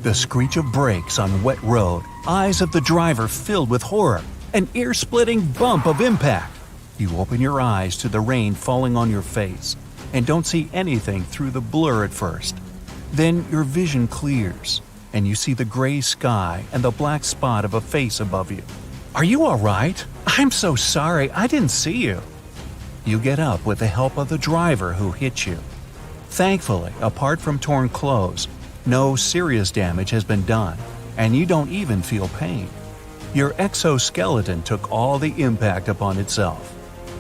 The screech of brakes on wet road, eyes of the driver filled with horror, an ear-splitting bump of impact. You open your eyes to the rain falling on your face and don't see anything through the blur at first. Then your vision clears, and you see the gray sky and the black spot of a face above you. "Are you all right? I'm so sorry, I didn't see you." You get up with the help of the driver who hit you. Thankfully, apart from torn clothes, no serious damage has been done, and you don't even feel pain. Your exoskeleton took all the impact upon itself.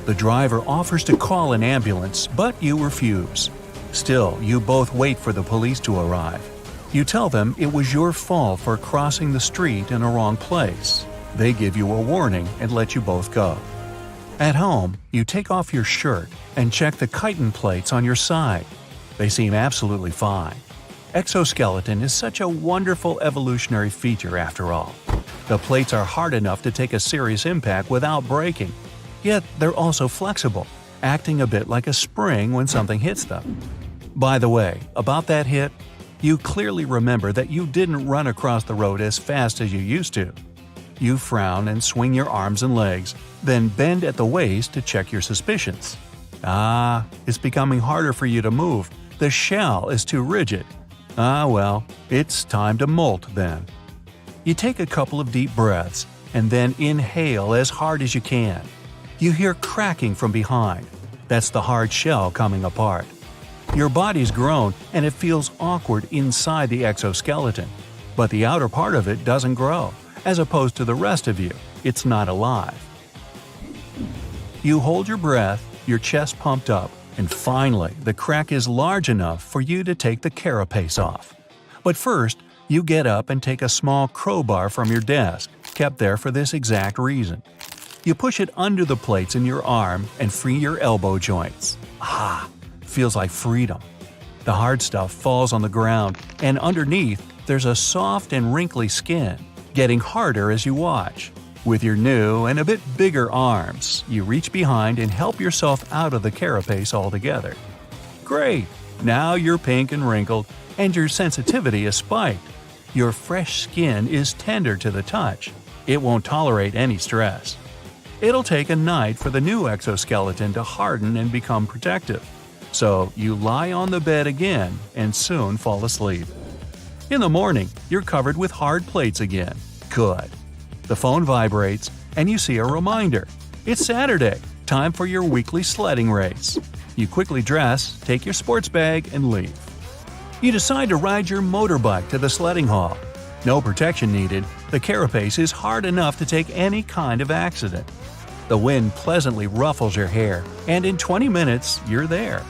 The driver offers to call an ambulance, but you refuse. Still, you both wait for the police to arrive. You tell them it was your fault for crossing the street in a wrong place. They give you a warning and let you both go. At home, you take off your shirt and check the chitin plates on your side. They seem absolutely fine. Exoskeleton is such a wonderful evolutionary feature after all. The plates are hard enough to take a serious impact without breaking. Yet they're also flexible, acting a bit like a spring when something hits them. By the way, about that hit, you clearly remember that you didn't run across the road as fast as you used to. You frown and swing your arms and legs, then bend at the waist to check your suspicions. It's becoming harder for you to move. The shell is too rigid. Well, it's time to molt then. You take a couple of deep breaths and then inhale as hard as you can. You hear cracking from behind. That's the hard shell coming apart. Your body's grown and it feels awkward inside the exoskeleton, but the outer part of it doesn't grow, as opposed to the rest of you. It's not alive. You hold your breath, your chest pumped up, and finally the crack is large enough for you to take the carapace off. But first, you get up and take a small crowbar from your desk, kept there for this exact reason. You push it under the plates in your arm and free your elbow joints. Feels like freedom. The hard stuff falls on the ground, and underneath there's a soft and wrinkly skin, getting harder as you watch. With your new and a bit bigger arms, you reach behind and help yourself out of the carapace altogether. Great! Now you're pink and wrinkled, and your sensitivity is spiked. Your fresh skin is tender to the touch. It won't tolerate any stress. It'll take a night for the new exoskeleton to harden and become protective. So you lie on the bed again and soon fall asleep. In the morning, you're covered with hard plates again. Good. The phone vibrates, and you see a reminder. It's Saturday, time for your weekly sledding race. You quickly dress, take your sports bag, and leave. You decide to ride your motorbike to the sledding hall. No protection needed, the carapace is hard enough to take any kind of accident. The wind pleasantly ruffles your hair, and in 20 minutes, you're there.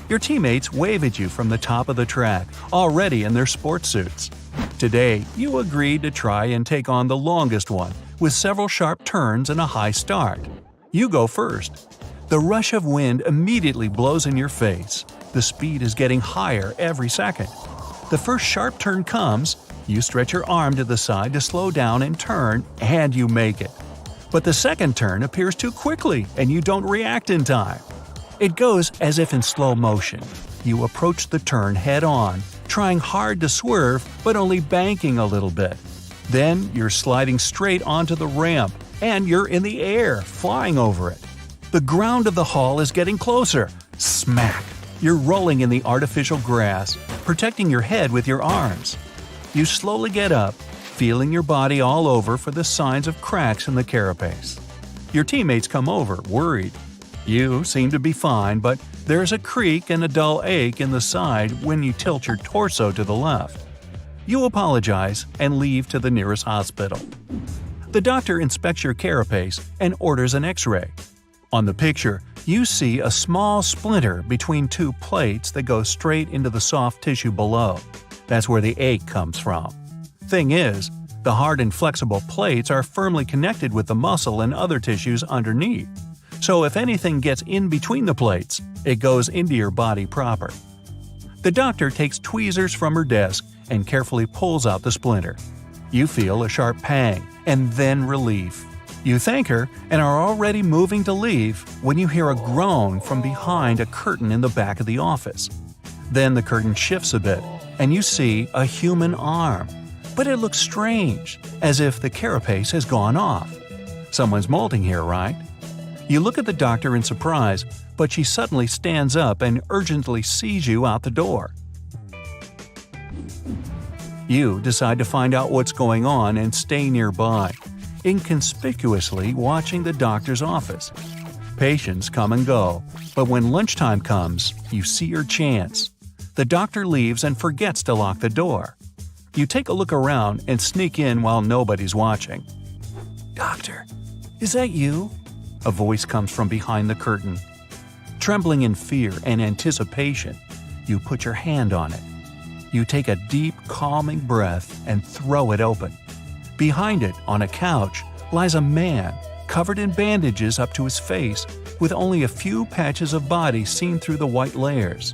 Your teammates wave at you from the top of the track, already in their sports suits. Today, you agreed to try and take on the longest one, with several sharp turns and a high start. You go first. The rush of wind immediately blows in your face. The speed is getting higher every second. The first sharp turn comes, you stretch your arm to the side to slow down and turn, and you make it. But the second turn appears too quickly, and you don't react in time. It goes as if in slow motion. You approach the turn head-on, trying hard to swerve but only banking a little bit. Then you're sliding straight onto the ramp, and you're in the air, flying over it. The ground of the hall is getting closer. Smack! You're rolling in the artificial grass, protecting your head with your arms. You slowly get up, feeling your body all over for the signs of cracks in the carapace. Your teammates come over, worried. You seem to be fine, but there's a creak and a dull ache in the side when you tilt your torso to the left. You apologize and leave to the nearest hospital. The doctor inspects your carapace and orders an X-ray. On the picture, you see a small splinter between two plates that goes straight into the soft tissue below. That's where the ache comes from. Thing is, the hard and flexible plates are firmly connected with the muscle and other tissues underneath. So if anything gets in between the plates, it goes into your body proper. The doctor takes tweezers from her desk and carefully pulls out the splinter. You feel a sharp pang, and then relief. You thank her and are already moving to leave when you hear a groan from behind a curtain in the back of the office. Then the curtain shifts a bit, and you see a human arm. But it looks strange, as if the carapace has gone off. Someone's molting here, right? You look at the doctor in surprise, but she suddenly stands up and urgently sees you out the door. You decide to find out what's going on and stay nearby, inconspicuously watching the doctor's office. Patients come and go, but when lunchtime comes, you see your chance. The doctor leaves and forgets to lock the door. You take a look around and sneak in while nobody's watching. "Doctor, is that you?" A voice comes from behind the curtain. Trembling in fear and anticipation, you put your hand on it. You take a deep, calming breath and throw it open. Behind it, on a couch, lies a man, covered in bandages up to his face, with only a few patches of body seen through the white layers.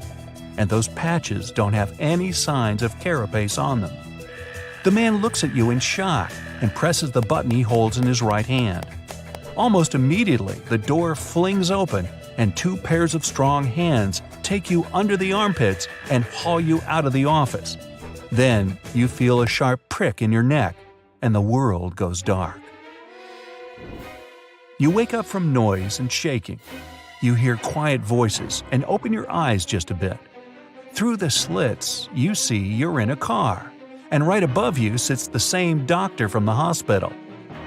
And those patches don't have any signs of carapace on them. The man looks at you in shock and presses the button he holds in his right hand. Almost immediately, the door flings open and two pairs of strong hands take you under the armpits and haul you out of the office. Then you feel a sharp prick in your neck, and the world goes dark. You wake up from noise and shaking. You hear quiet voices and open your eyes just a bit. Through the slits, you see you're in a car, and right above you sits the same doctor from the hospital.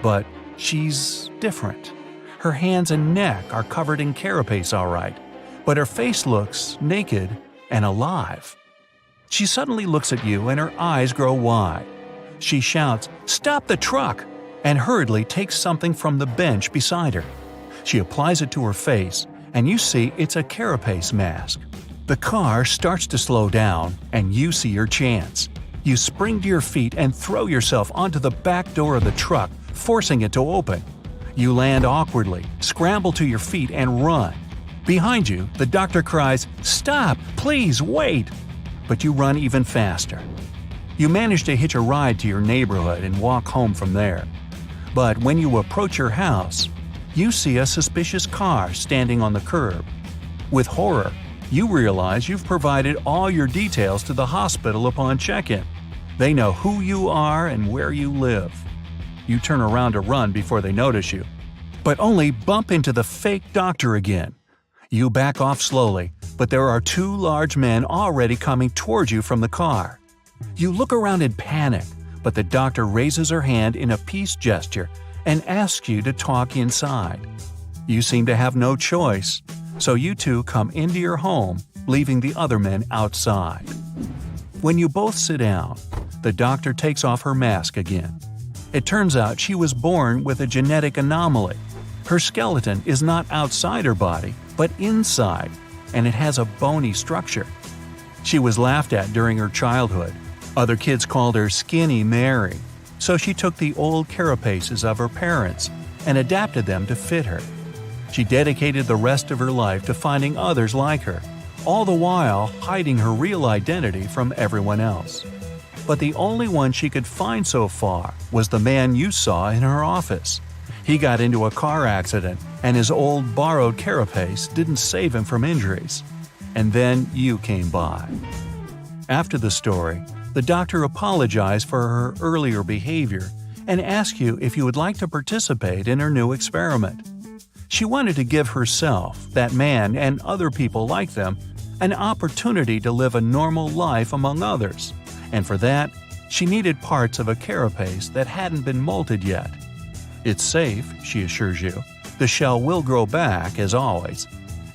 But she's different. Her hands and neck are covered in carapace all right, but her face looks naked and alive. She suddenly looks at you and her eyes grow wide. She shouts, "Stop the truck!" and hurriedly takes something from the bench beside her. She applies it to her face, and you see it's a carapace mask. The car starts to slow down, and you see your chance. You spring to your feet and throw yourself onto the back door of the truck, forcing it to open. You land awkwardly, scramble to your feet, and run. Behind you, the doctor cries, "Stop! Please, wait!" But you run even faster. You manage to hitch a ride to your neighborhood and walk home from there. But when you approach your house, you see a suspicious car standing on the curb. With horror, you realize you've provided all your details to the hospital upon check-in. They know who you are and where you live. You turn around to run before they notice you, but only bump into the fake doctor again. You back off slowly, but there are two large men already coming towards you from the car. You look around in panic, but the doctor raises her hand in a peace gesture and asks you to talk inside. You seem to have no choice, so you two come into your home, leaving the other men outside. When you both sit down, the doctor takes off her mask again. It turns out she was born with a genetic anomaly. Her skeleton is not outside her body, but inside, and it has a bony structure. She was laughed at during her childhood. Other kids called her Skinny Mary, so she took the old carapaces of her parents and adapted them to fit her. She dedicated the rest of her life to finding others like her, all the while hiding her real identity from everyone else. But the only one she could find so far was the man you saw in her office. He got into a car accident, and his old borrowed carapace didn't save him from injuries. And then you came by. After the story, the doctor apologized for her earlier behavior and asked you if you would like to participate in her new experiment. She wanted to give herself, that man, and other people like them an opportunity to live a normal life among others, and for that, she needed parts of a carapace that hadn't been molted yet. It's safe, she assures you. The shell will grow back, as always.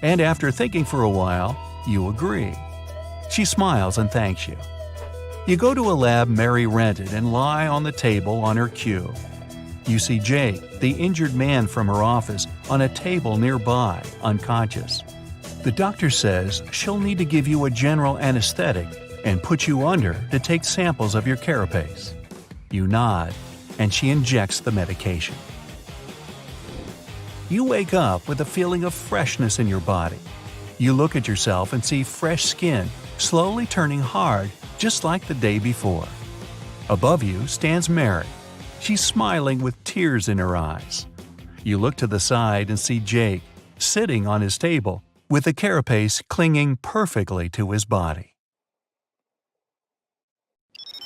And after thinking for a while, you agree. She smiles and thanks you. You go to a lab Mary rented and lie on the table on her cue. You see Jake, the injured man from her office, on a table nearby, unconscious. The doctor says she'll need to give you a general anesthetic and put you under to take samples of your carapace. You nod, and she injects the medication. You wake up with a feeling of freshness in your body. You look at yourself and see fresh skin slowly turning hard, just like the day before. Above you stands Mary. She's smiling with tears in her eyes. You look to the side and see Jake, sitting on his table, with the carapace clinging perfectly to his body.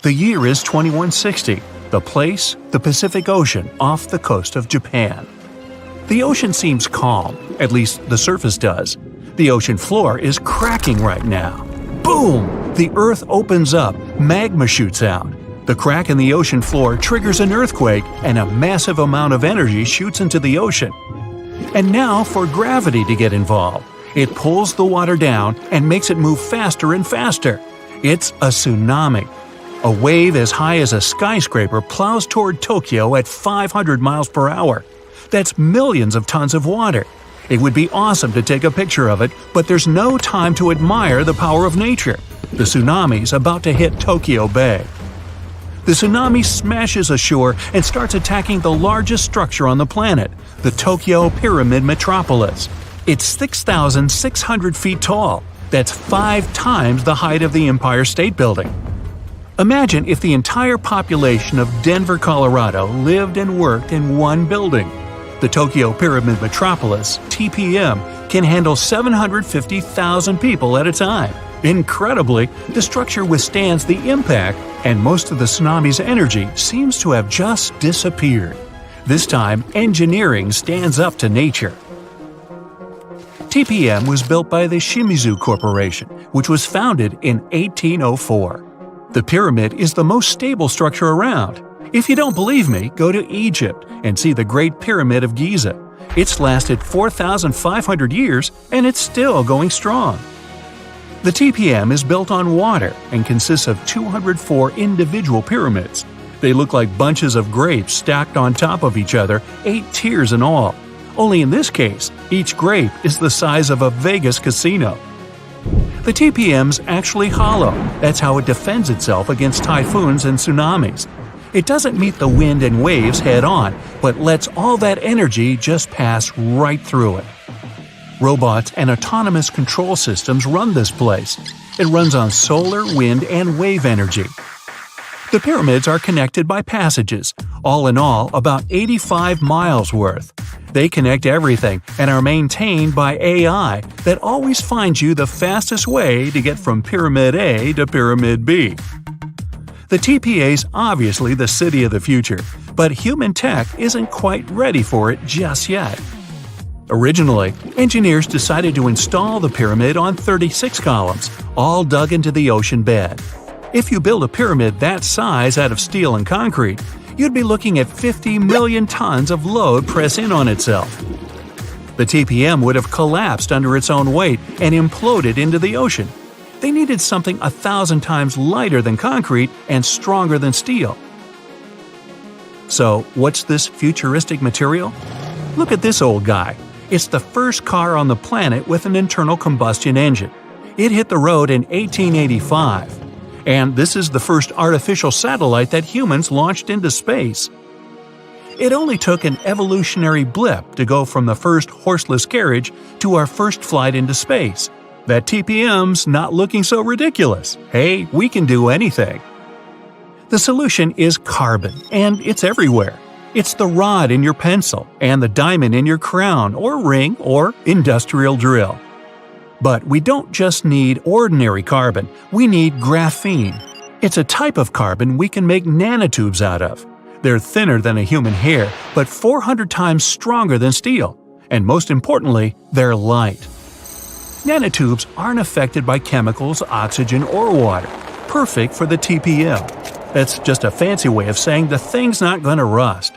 The year is 2160. The place, the Pacific Ocean off the coast of Japan. The ocean seems calm, at least the surface does. The ocean floor is cracking right now. Boom! The earth opens up, magma shoots out. The crack in the ocean floor triggers an earthquake, and a massive amount of energy shoots into the ocean. And now for gravity to get involved. It pulls the water down and makes it move faster and faster. It's a tsunami. A wave as high as a skyscraper plows toward Tokyo at 500 miles per hour. That's millions of tons of water. It would be awesome to take a picture of it, but there's no time to admire the power of nature. The tsunami's about to hit Tokyo Bay. The tsunami smashes ashore and starts attacking the largest structure on the planet, the Tokyo Pyramid Metropolis. It's 6,600 feet tall. That's 5 times the height of the Empire State Building. Imagine if the entire population of Denver, Colorado lived and worked in one building. The Tokyo Pyramid Metropolis, TPM, can handle 750,000 people at a time. Incredibly, the structure withstands the impact, and most of the tsunami's energy seems to have just disappeared. This time, engineering stands up to nature. TPM was built by the Shimizu Corporation, which was founded in 1804. The pyramid is the most stable structure around. If you don't believe me, go to Egypt and see the Great Pyramid of Giza. It's lasted 4,500 years and it's still going strong. The TPM is built on water and consists of 204 individual pyramids. They look like bunches of grapes stacked on top of each other, 8 tiers in all. Only in this case, each grape is the size of a Vegas casino. The TPM's actually hollow. That's how it defends itself against typhoons and tsunamis. It doesn't meet the wind and waves head-on, but lets all that energy just pass right through it. Robots and autonomous control systems run this place. It runs on solar, wind, and wave energy. The pyramids are connected by passages, all in all about 85 miles worth. They connect everything and are maintained by AI that always finds you the fastest way to get from Pyramid A to Pyramid B. The TPA's obviously the city of the future, but human tech isn't quite ready for it just yet. Originally, engineers decided to install the pyramid on 36 columns, all dug into the ocean bed. If you build a pyramid that size out of steel and concrete, you'd be looking at 50 million tons of load press in on itself. The TPM would have collapsed under its own weight and imploded into the ocean. They needed something 1,000 times lighter than concrete and stronger than steel. So, what's this futuristic material? Look at this old guy. It's the first car on the planet with an internal combustion engine. It hit the road in 1885. And this is the first artificial satellite that humans launched into space. It only took an evolutionary blip to go from the first horseless carriage to our first flight into space. That TPM's not looking so ridiculous. Hey, we can do anything. The solution is carbon, and it's everywhere. It's the rod in your pencil, and the diamond in your crown or ring or industrial drill. But we don't just need ordinary carbon, we need graphene. It's a type of carbon we can make nanotubes out of. They're thinner than a human hair, but 400 times stronger than steel. And most importantly, they're light. Nanotubes aren't affected by chemicals, oxygen, or water. Perfect for the TPM. That's just a fancy way of saying the thing's not going to rust.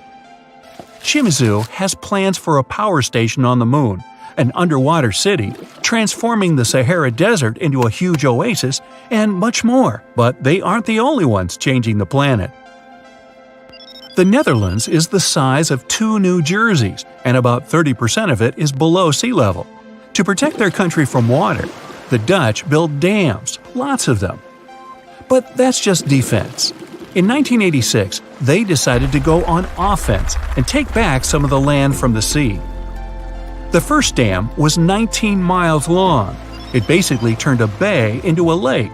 Shimizu has plans for a power station on the moon, an underwater city, transforming the Sahara Desert into a huge oasis, and much more, but they aren't the only ones changing the planet. The Netherlands is the size of 2 New Jerseys, and about 30% of it is below sea level. To protect their country from water, the Dutch built dams, lots of them. But that's just defense. In 1986, they decided to go on offense and take back some of the land from the sea. The first dam was 19 miles long. It basically turned a bay into a lake.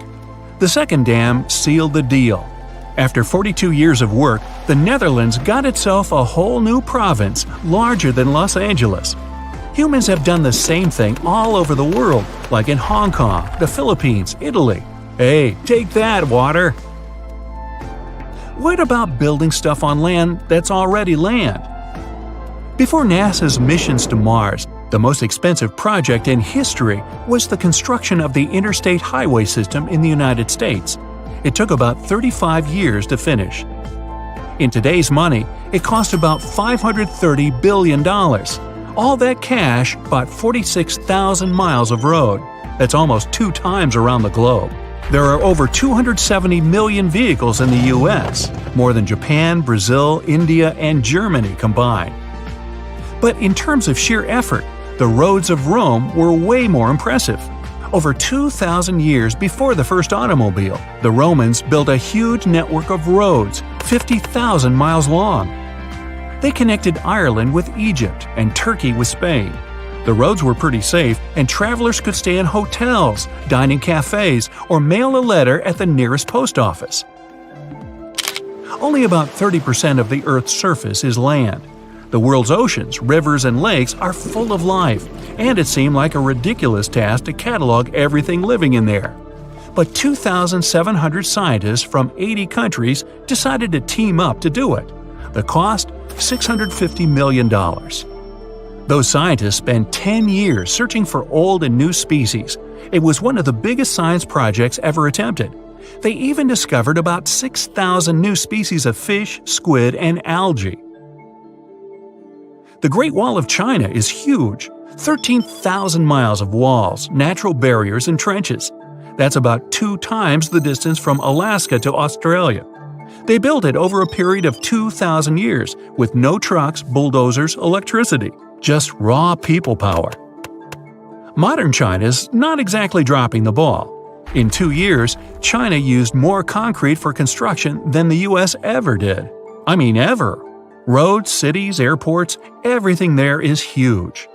The second dam sealed the deal. After 42 years of work, the Netherlands got itself a whole new province larger than Los Angeles. Humans have done the same thing all over the world, like in Hong Kong, the Philippines, Italy. Hey, take that, water! what about building stuff on land that's already land? Before NASA's missions to Mars, the most expensive project in history was the construction of the interstate highway system in the United States. It took about 35 years to finish. In today's money, it cost about $530 billion. All that cash bought 46,000 miles of road. That's almost 2 times around the globe. There are over 270 million vehicles in the U.S., more than Japan, Brazil, India, and Germany combined. But in terms of sheer effort, the roads of Rome were way more impressive. Over 2,000 years before the first automobile, the Romans built a huge network of roads, 50,000 miles long. They connected Ireland with Egypt and Turkey with Spain. The roads were pretty safe, and travelers could stay in hotels, dine in cafes, or mail a letter at the nearest post office. Only about 30% of the Earth's surface is land. The world's oceans, rivers, and lakes are full of life, and it seemed like a ridiculous task to catalog everything living in there. But 2,700 scientists from 80 countries decided to team up to do it. The cost? $650 million. Those scientists spent 10 years searching for old and new species. It was one of the biggest science projects ever attempted. They even discovered about 6,000 new species of fish, squid, and algae. The Great Wall of China is huge. 13,000 miles of walls, natural barriers, and trenches. That's about 2 times the distance from Alaska to Australia. They built it over a period of 2,000 years, with no trucks, bulldozers, electricity, just raw people power. Modern China's not exactly dropping the ball. In 2 years, China used more concrete for construction than the US ever did. I mean ever. Roads, cities, airports, everything there is huge.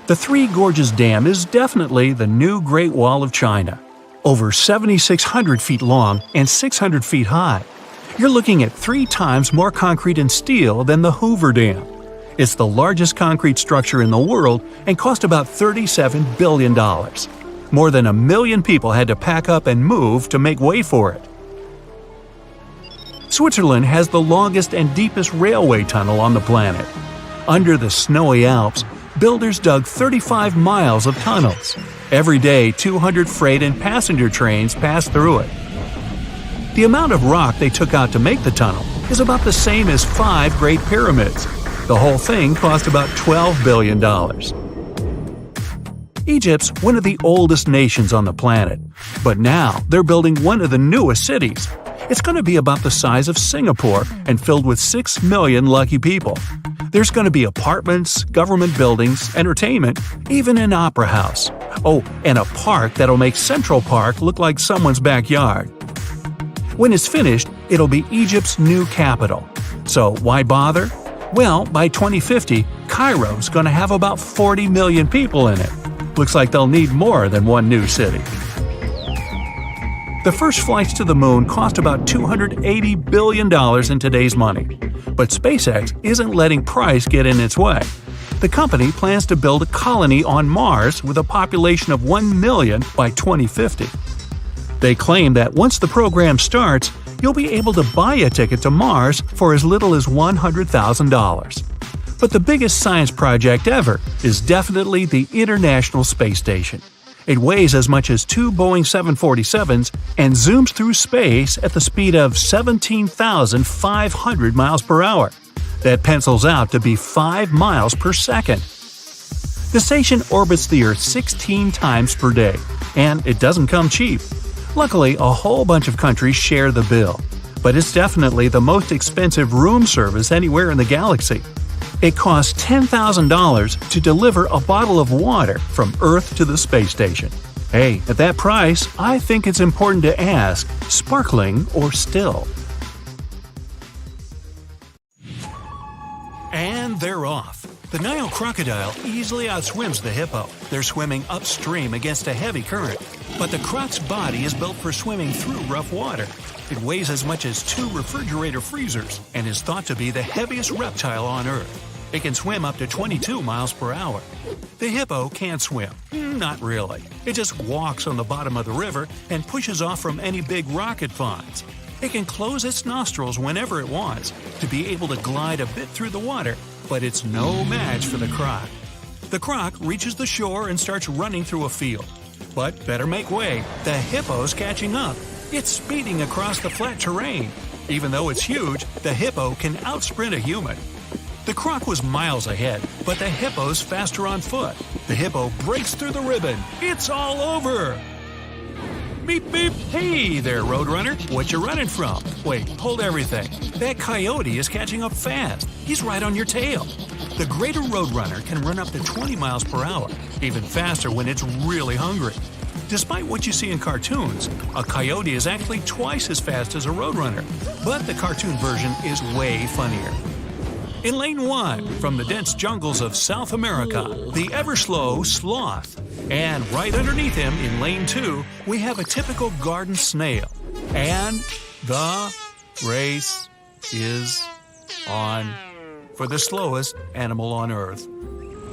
The Three Gorges Dam is definitely the new Great Wall of China. Over 7,600 feet long and 600 feet high. You're looking at 3 times more concrete and steel than the Hoover Dam. It's the largest concrete structure in the world and cost about $37 billion. More than 1 million people had to pack up and move to make way for it. Switzerland has the longest and deepest railway tunnel on the planet. Under the snowy Alps, builders dug 35 miles of tunnels. Every day, 200 freight and passenger trains pass through it. The amount of rock they took out to make the tunnel is about the same as 5 Great Pyramids. The whole thing cost about $12 billion. Egypt's one of the oldest nations on the planet, but now they're building one of the newest cities. It's going to be about the size of Singapore and filled with 6 million lucky people. There's going to be apartments, government buildings, entertainment, even an opera house. Oh, and a park that'll make Central Park look like someone's backyard. When it's finished, it'll be Egypt's new capital. So why bother? Well, by 2050, Cairo's going to have about 40 million people in it. Looks like they'll need more than one new city. The first flights to the moon cost about $280 billion in today's money. But SpaceX isn't letting price get in its way. The company plans to build a colony on Mars with a population of 1 million by 2050. They claim that once the program starts, you'll be able to buy a ticket to Mars for as little as $100,000. But the biggest science project ever is definitely the International Space Station. It weighs as much as 2 Boeing 747s and zooms through space at the speed of 17,500 miles per hour. That pencils out to be 5 miles per second. The station orbits the Earth 16 times per day, and it doesn't come cheap. Luckily, a whole bunch of countries share the bill, but it's definitely the most expensive room service anywhere in the galaxy. It costs $10,000 to deliver a bottle of water from Earth to the space station. Hey, at that price, I think it's important to ask, sparkling or still? And they're off. The Nile crocodile easily outswims the hippo. They're swimming upstream against a heavy current. But the croc's body is built for swimming through rough water. It weighs as much as 2 refrigerator freezers and is thought to be the heaviest reptile on Earth. It can swim up to 22 miles per hour. The hippo can't swim. Not really. It just walks on the bottom of the river and pushes off from any big rock it finds. It can close its nostrils whenever it wants to be able to glide a bit through the water, but it's no match for the croc. The croc reaches the shore and starts running through a field. But better make way, the hippo's catching up. It's speeding across the flat terrain. Even though it's huge, the hippo can outsprint a human. The croc was miles ahead, but the hippo's faster on foot. The hippo breaks through the ribbon. It's all over! Beep beep! Hey there, Roadrunner! What you running from? Wait, hold everything. That coyote is catching up fast. He's right on your tail. The greater Roadrunner can run up to 20 miles per hour, even faster when it's really hungry. Despite what you see in cartoons, a coyote is actually twice as fast as a Roadrunner, but the cartoon version is way funnier. In Lane 1, from the dense jungles of South America, the ever-slow sloth. And right underneath him, in Lane 2, we have a typical garden snail. And the race is on for the slowest animal on Earth.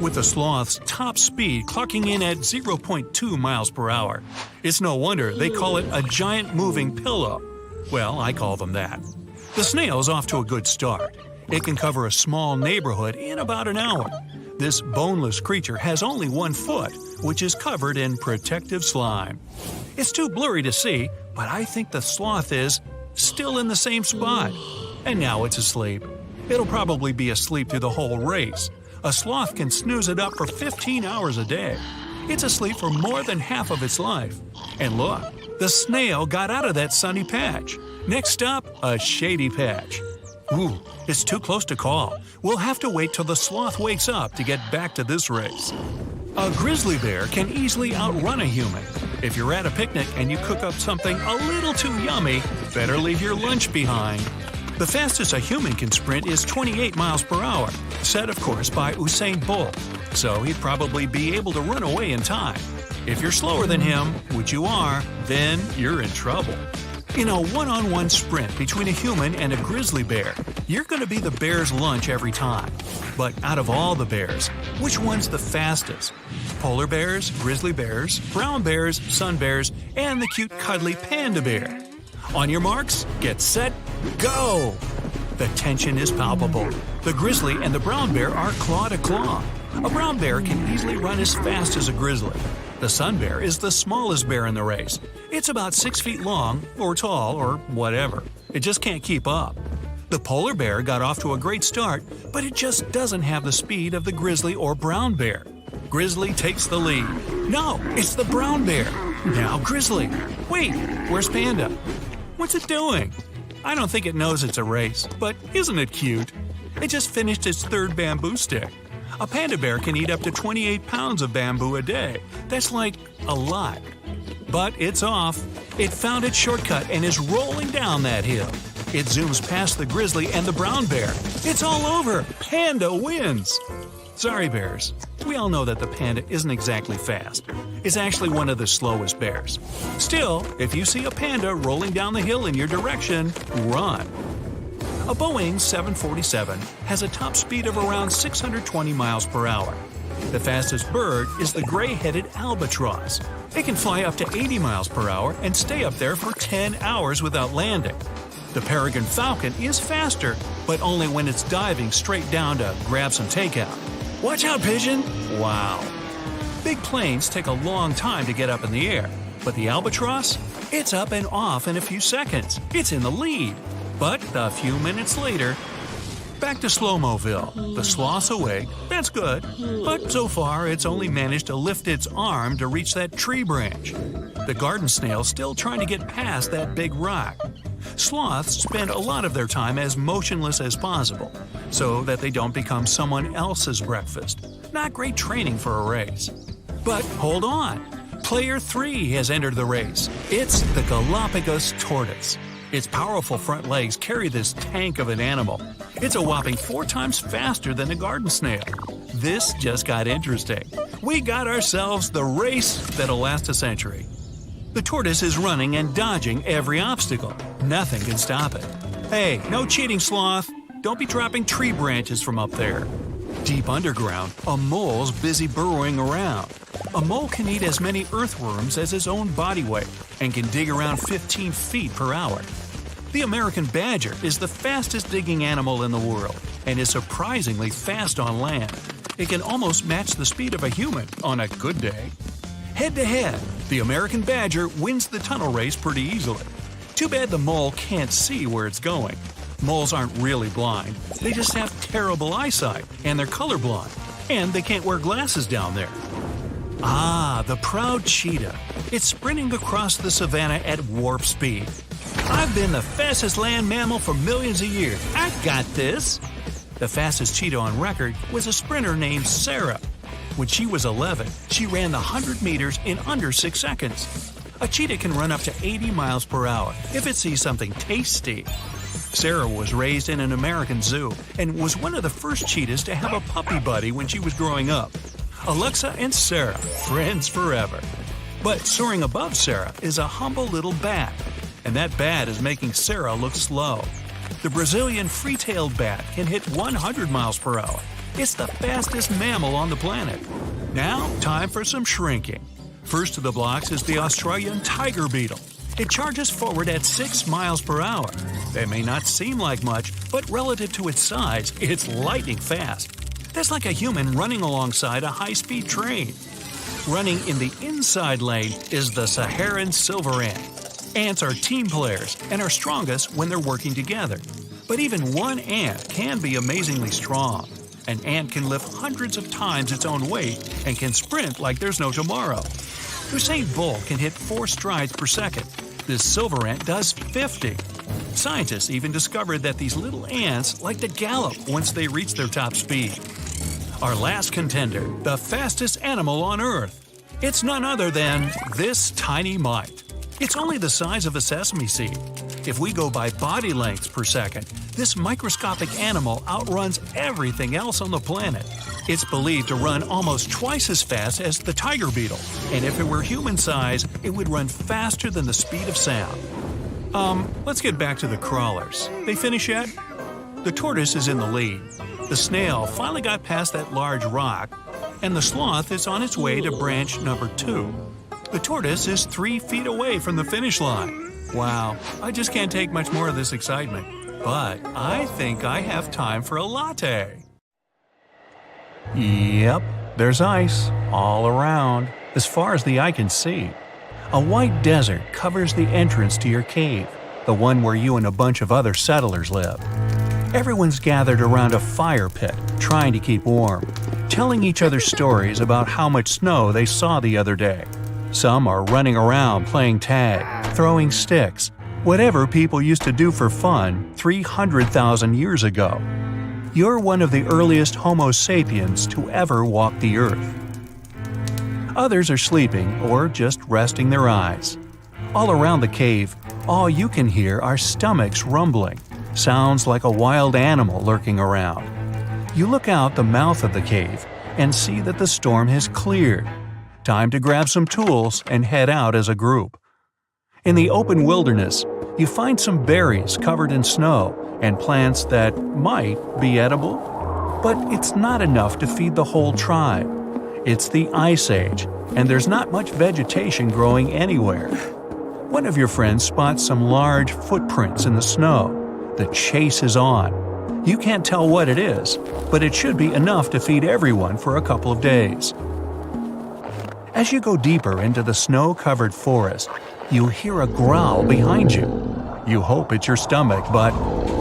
With the sloth's top speed clocking in at 0.2 miles per hour. It's no wonder they call it a giant moving pillow. Well, I call them that. The snail's off to a good start. It can cover a small neighborhood in about an hour. This boneless creature has only 1 foot, which is covered in protective slime. It's too blurry to see, but I think the sloth is still in the same spot. And now it's asleep. It'll probably be asleep through the whole race. A sloth can snooze it up for 15 hours a day. It's asleep for more than half of its life. And look, the snail got out of that sunny patch. Next up, a shady patch. Ooh, it's too close to call. We'll have to wait till the sloth wakes up to get back to this race. A grizzly bear can easily outrun a human. If you're at a picnic and you cook up something a little too yummy, better leave your lunch behind. The fastest a human can sprint is 28 miles per hour, set of course by Usain Bolt, so he'd probably be able to run away in time. If you're slower than him, which you are, then you're in trouble. In a one-on-one sprint between a human and a grizzly bear, you're going to be the bear's lunch every time. But out of all the bears, which one's the fastest? Polar bears, grizzly bears, brown bears, sun bears, and the cute cuddly panda bear. On your marks, get set, go! The tension is palpable. The grizzly and the brown bear are claw to claw. A brown bear can easily run as fast as a grizzly. The sun bear is the smallest bear in the race. It's about 6 feet long, or tall, or whatever. It just can't keep up. The polar bear got off to a great start, but it just doesn't have the speed of the grizzly or brown bear. Grizzly takes the lead. No, it's the brown bear. Now grizzly. Wait, where's panda? What's it doing? I don't think it knows it's a race, but isn't it cute? It just finished its 3rd bamboo stick. A panda bear can eat up to 28 pounds of bamboo a day. That's like a lot. But it's off. It found its shortcut and is rolling down that hill. It zooms past the grizzly and the brown bear. It's all over. Panda wins. Sorry, bears. We all know that the panda isn't exactly fast. It's actually one of the slowest bears. Still, if you see a panda rolling down the hill in your direction, run. A Boeing 747 has a top speed of around 620 miles per hour. The fastest bird is the gray-headed albatross. It can fly up to 80 miles per hour and stay up there for 10 hours without landing. The peregrine falcon is faster, but only when it's diving straight down to grab some takeout. Watch out, pigeon! Wow. Big planes take a long time to get up in the air, but the albatross? It's up and off in a few seconds. It's in the lead. But a few minutes later, back to Slow-Moville. The sloth's awake, that's good, but so far it's only managed to lift its arm to reach that tree branch. The garden snail's still trying to get past that big rock. Sloths spend a lot of their time as motionless as possible, so that they don't become someone else's breakfast. Not great training for a race. But hold on! Player 3 has entered the race. It's the Galapagos tortoise. Its powerful front legs carry this tank of an animal. It's a whopping 4 times faster than a garden snail. This just got interesting. We got ourselves the race that'll last a century. The tortoise is running and dodging every obstacle. Nothing can stop it. Hey, no cheating, sloth. Don't be dropping tree branches from up there. Deep underground, a mole's busy burrowing around. A mole can eat as many earthworms as his own body weight and can dig around 15 feet per hour. The American badger is the fastest digging animal in the world and is surprisingly fast on land. It can almost match the speed of a human on a good day. Head-to-head, the American badger wins the tunnel race pretty easily. Too bad the mole can't see where it's going. Moles aren't really blind, they just have terrible eyesight and they're colorblind, and they can't wear glasses down there. Ah, the proud cheetah. It's sprinting across the savannah at warp speed. I've been the fastest land mammal for millions of years. I got this! The fastest cheetah on record was a sprinter named Sarah. When she was 11, she ran the 100 meters in under 6 seconds. A cheetah can run up to 80 miles per hour if it sees something tasty. Sarah was raised in an American zoo and was one of the first cheetahs to have a puppy buddy when she was growing up. Alexa and Sarah, friends forever. But soaring above Sarah is a humble little bat, and that bat is making Sarah look slow. The Brazilian free-tailed bat can hit 100 miles per hour. It's the fastest mammal on the planet. Now, time for some shrinking. First to the blocks is the Australian tiger beetle. It charges forward at 6 miles per hour. That may not seem like much, but relative to its size, it's lightning fast. That's like a human running alongside a high-speed train. Running in the inside lane is the Saharan silver ant. Ants are team players and are strongest when they're working together. But even one ant can be amazingly strong. An ant can lift hundreds of times its own weight and can sprint like there's no tomorrow. Usain Bolt can hit 4 strides per second. This silver ant does 50. Scientists even discovered that these little ants like to gallop once they reach their top speed. Our last contender, the fastest animal on Earth. It's none other than this tiny mite. It's only the size of a sesame seed. If we go by body lengths per second, this microscopic animal outruns everything else on the planet. It's believed to run almost twice as fast as the tiger beetle, and if it were human size, it would run faster than the speed of sound. Let's get back to the crawlers. They finish yet? The tortoise is in the lead. The snail finally got past that large rock, and the sloth is on its way to branch number 2. The tortoise is 3 feet away from the finish line. Wow, I just can't take much more of this excitement. But I think I have time for a latte. Yep, there's ice all around, as far as the eye can see. A white desert covers the entrance to your cave, the one where you and a bunch of other settlers live. Everyone's gathered around a fire pit, trying to keep warm, telling each other stories about how much snow they saw the other day. Some are running around playing tag, throwing sticks, whatever people used to do for fun 300,000 years ago. You're one of the earliest Homo sapiens to ever walk the earth. Others are sleeping or just resting their eyes. All around the cave, all you can hear are stomachs rumbling, sounds like a wild animal lurking around. You look out the mouth of the cave and see that the storm has cleared. Time to grab some tools and head out as a group. In the open wilderness, you find some berries covered in snow and plants that might be edible. But it's not enough to feed the whole tribe. It's the Ice Age, and there's not much vegetation growing anywhere. One of your friends spots some large footprints in the snow. The chase is on. You can't tell what it is, but it should be enough to feed everyone for a couple of days. As you go deeper into the snow-covered forest, you hear a growl behind you. You hope it's your stomach, but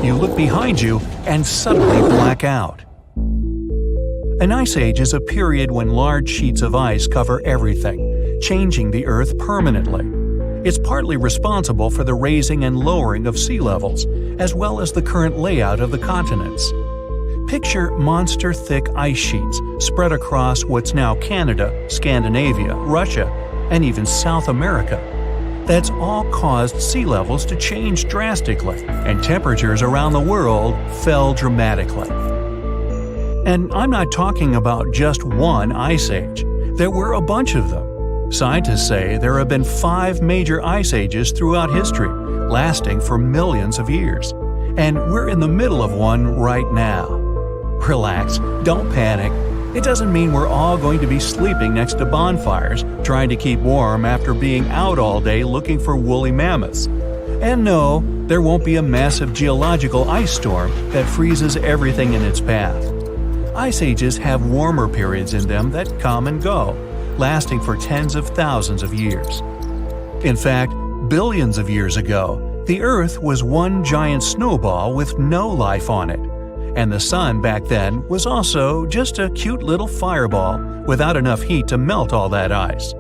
you look behind you and suddenly black out. An ice age is a period when large sheets of ice cover everything, changing the Earth permanently. It's partly responsible for the raising and lowering of sea levels, as well as the current layout of the continents. Picture monster-thick ice sheets spread across what's now Canada, Scandinavia, Russia, and even South America. That's all caused sea levels to change drastically, and temperatures around the world fell dramatically. And I'm not talking about just one ice age. There were a bunch of them. Scientists say there have been 5 major ice ages throughout history, lasting for millions of years. And we're in the middle of one right now. Relax, don't panic. It doesn't mean we're all going to be sleeping next to bonfires, trying to keep warm after being out all day looking for woolly mammoths. And no, there won't be a massive geological ice storm that freezes everything in its path. Ice ages have warmer periods in them that come and go, lasting for tens of thousands of years. In fact, billions of years ago, the Earth was one giant snowball with no life on it, and the Sun back then was also just a cute little fireball without enough heat to melt all that ice.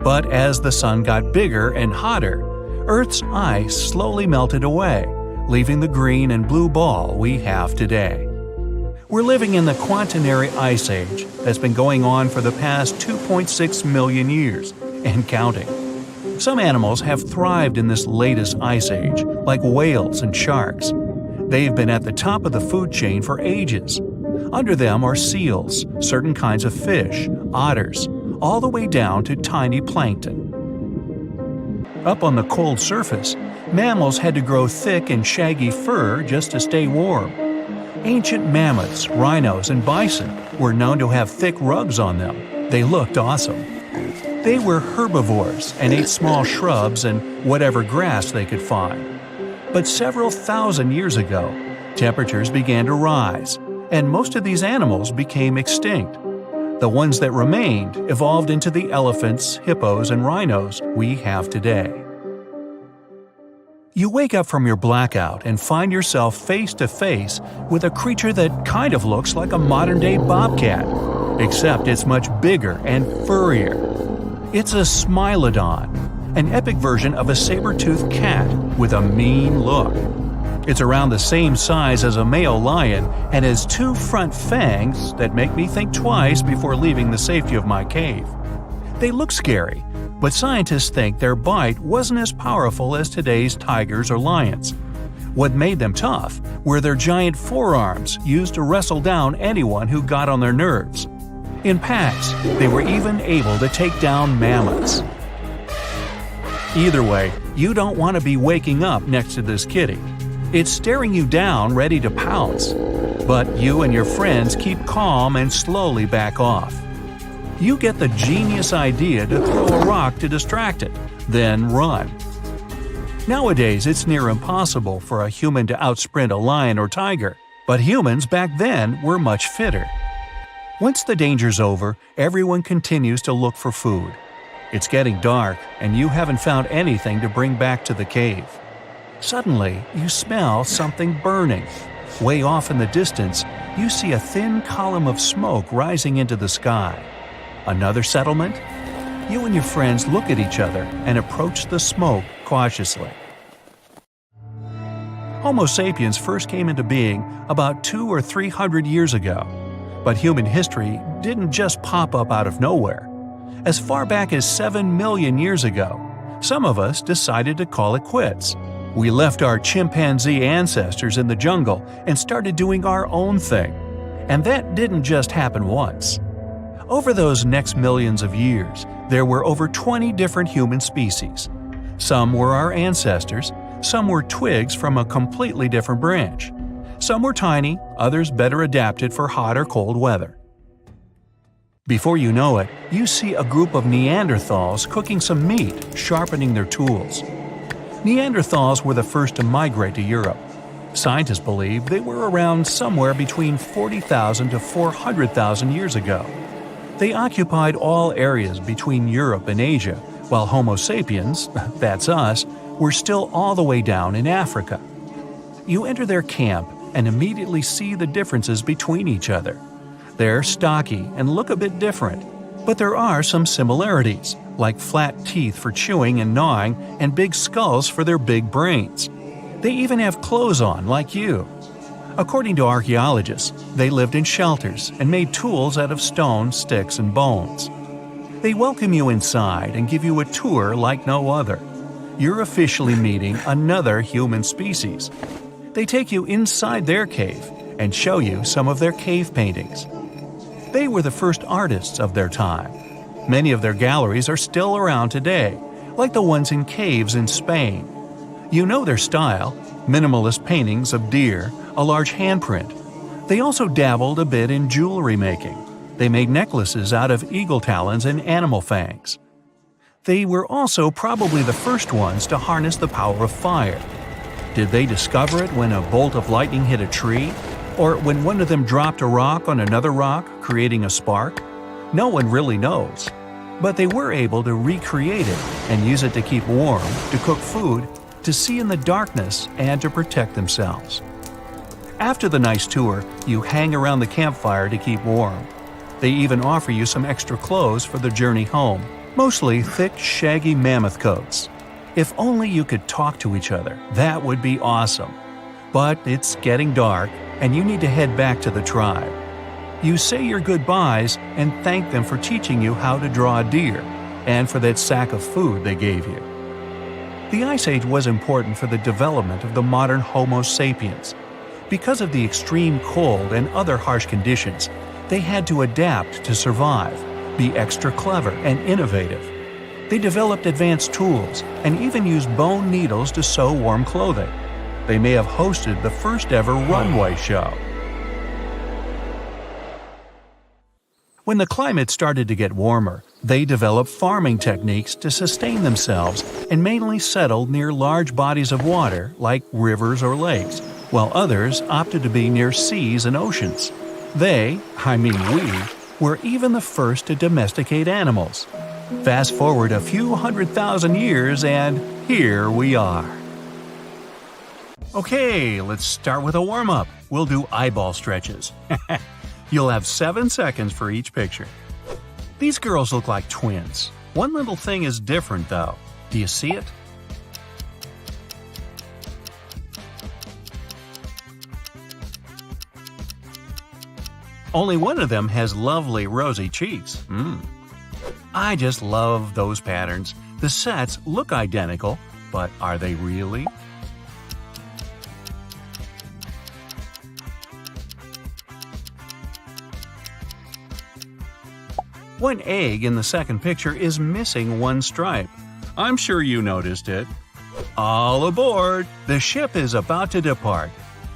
But as the Sun got bigger and hotter, Earth's ice slowly melted away, leaving the green and blue ball we have today. We're living in the Quaternary Ice Age that's been going on for the past 2.6 million years, and counting. Some animals have thrived in this latest ice age, like whales and sharks. They've been at the top of the food chain for ages. Under them are seals, certain kinds of fish, otters, all the way down to tiny plankton. Up on the cold surface, mammals had to grow thick and shaggy fur just to stay warm. Ancient mammoths, rhinos, and bison were known to have thick rugs on them. They looked awesome. They were herbivores and ate small shrubs and whatever grass they could find. But several thousand years ago, temperatures began to rise, and most of these animals became extinct. The ones that remained evolved into the elephants, hippos, and rhinos we have today. You wake up from your blackout and find yourself face to face with a creature that kind of looks like a modern-day bobcat, except it's much bigger and furrier. It's a Smilodon, an epic version of a saber-toothed cat with a mean look. It's around the same size as a male lion and has two front fangs that make me think twice before leaving the safety of my cave. They look scary, but scientists think their bite wasn't as powerful as today's tigers or lions. What made them tough were their giant forearms used to wrestle down anyone who got on their nerves. In packs, they were even able to take down mammoths. Either way, you don't want to be waking up next to this kitty. It's staring you down, ready to pounce. But you and your friends keep calm and slowly back off. You get the genius idea to throw a rock to distract it, then run. Nowadays, it's near impossible for a human to outsprint a lion or tiger, but humans back then were much fitter. Once the danger's over, everyone continues to look for food. It's getting dark, and you haven't found anything to bring back to the cave. Suddenly, you smell something burning. Way off in the distance, you see a thin column of smoke rising into the sky. Another settlement? You and your friends look at each other and approach the smoke cautiously. Homo sapiens first came into being about 200 or 300 years ago. But human history didn't just pop up out of nowhere. As far back as 7 million years ago, some of us decided to call it quits. We left our chimpanzee ancestors in the jungle and started doing our own thing. And that didn't just happen once. Over those next millions of years, there were over 20 different human species. Some were our ancestors, some were twigs from a completely different branch. Some were tiny, others better adapted for hot or cold weather. Before you know it, you see a group of Neanderthals cooking some meat, sharpening their tools. Neanderthals were the first to migrate to Europe. Scientists believe they were around somewhere between 40,000 to 400,000 years ago. They occupied all areas between Europe and Asia, while Homo sapiens, that's us, were still all the way down in Africa. You enter their camp and immediately see the differences between each other. They're stocky and look a bit different, but there are some similarities, like flat teeth for chewing and gnawing and big skulls for their big brains. They even have clothes on, like you. According to archaeologists, they lived in shelters and made tools out of stone, sticks, and bones. They welcome you inside and give you a tour like no other. You're officially meeting another human species. They take you inside their cave and show you some of their cave paintings. They were the first artists of their time. Many of their galleries are still around today, like the ones in caves in Spain. You know their style: minimalist paintings of deer, a large handprint. They also dabbled a bit in jewelry making. They made necklaces out of eagle talons and animal fangs. They were also probably the first ones to harness the power of fire. Did they discover it when a bolt of lightning hit a tree? Or when one of them dropped a rock on another rock, creating a spark? No one really knows. But they were able to recreate it and use it to keep warm, to cook food, to see in the darkness, and to protect themselves. After the nice tour, you hang around the campfire to keep warm. They even offer you some extra clothes for the journey home, mostly thick, shaggy mammoth coats. If only you could talk to each other, that would be awesome. But it's getting dark, and you need to head back to the tribe. You say your goodbyes and thank them for teaching you how to draw a deer, and for that sack of food they gave you. The Ice Age was important for the development of the modern Homo sapiens. Because of the extreme cold and other harsh conditions, they had to adapt to survive, be extra clever and innovative. They developed advanced tools and even used bone needles to sew warm clothing. They may have hosted the first ever runway show. When the climate started to get warmer, they developed farming techniques to sustain themselves and mainly settled near large bodies of water like rivers or lakes, while others opted to be near seas and oceans. We, were even the first to domesticate animals. Fast forward a few 100,000 years and here we are. Okay, let's start with a warm-up. We'll do eyeball stretches. You'll have 7 seconds for each picture. These girls look like twins. One little thing is different though. Do you see it? Only one of them has lovely rosy cheeks. I just love those patterns. The sets look identical, but are they really? One egg in the second picture is missing one stripe. I'm sure you noticed it. All aboard! The ship is about to depart.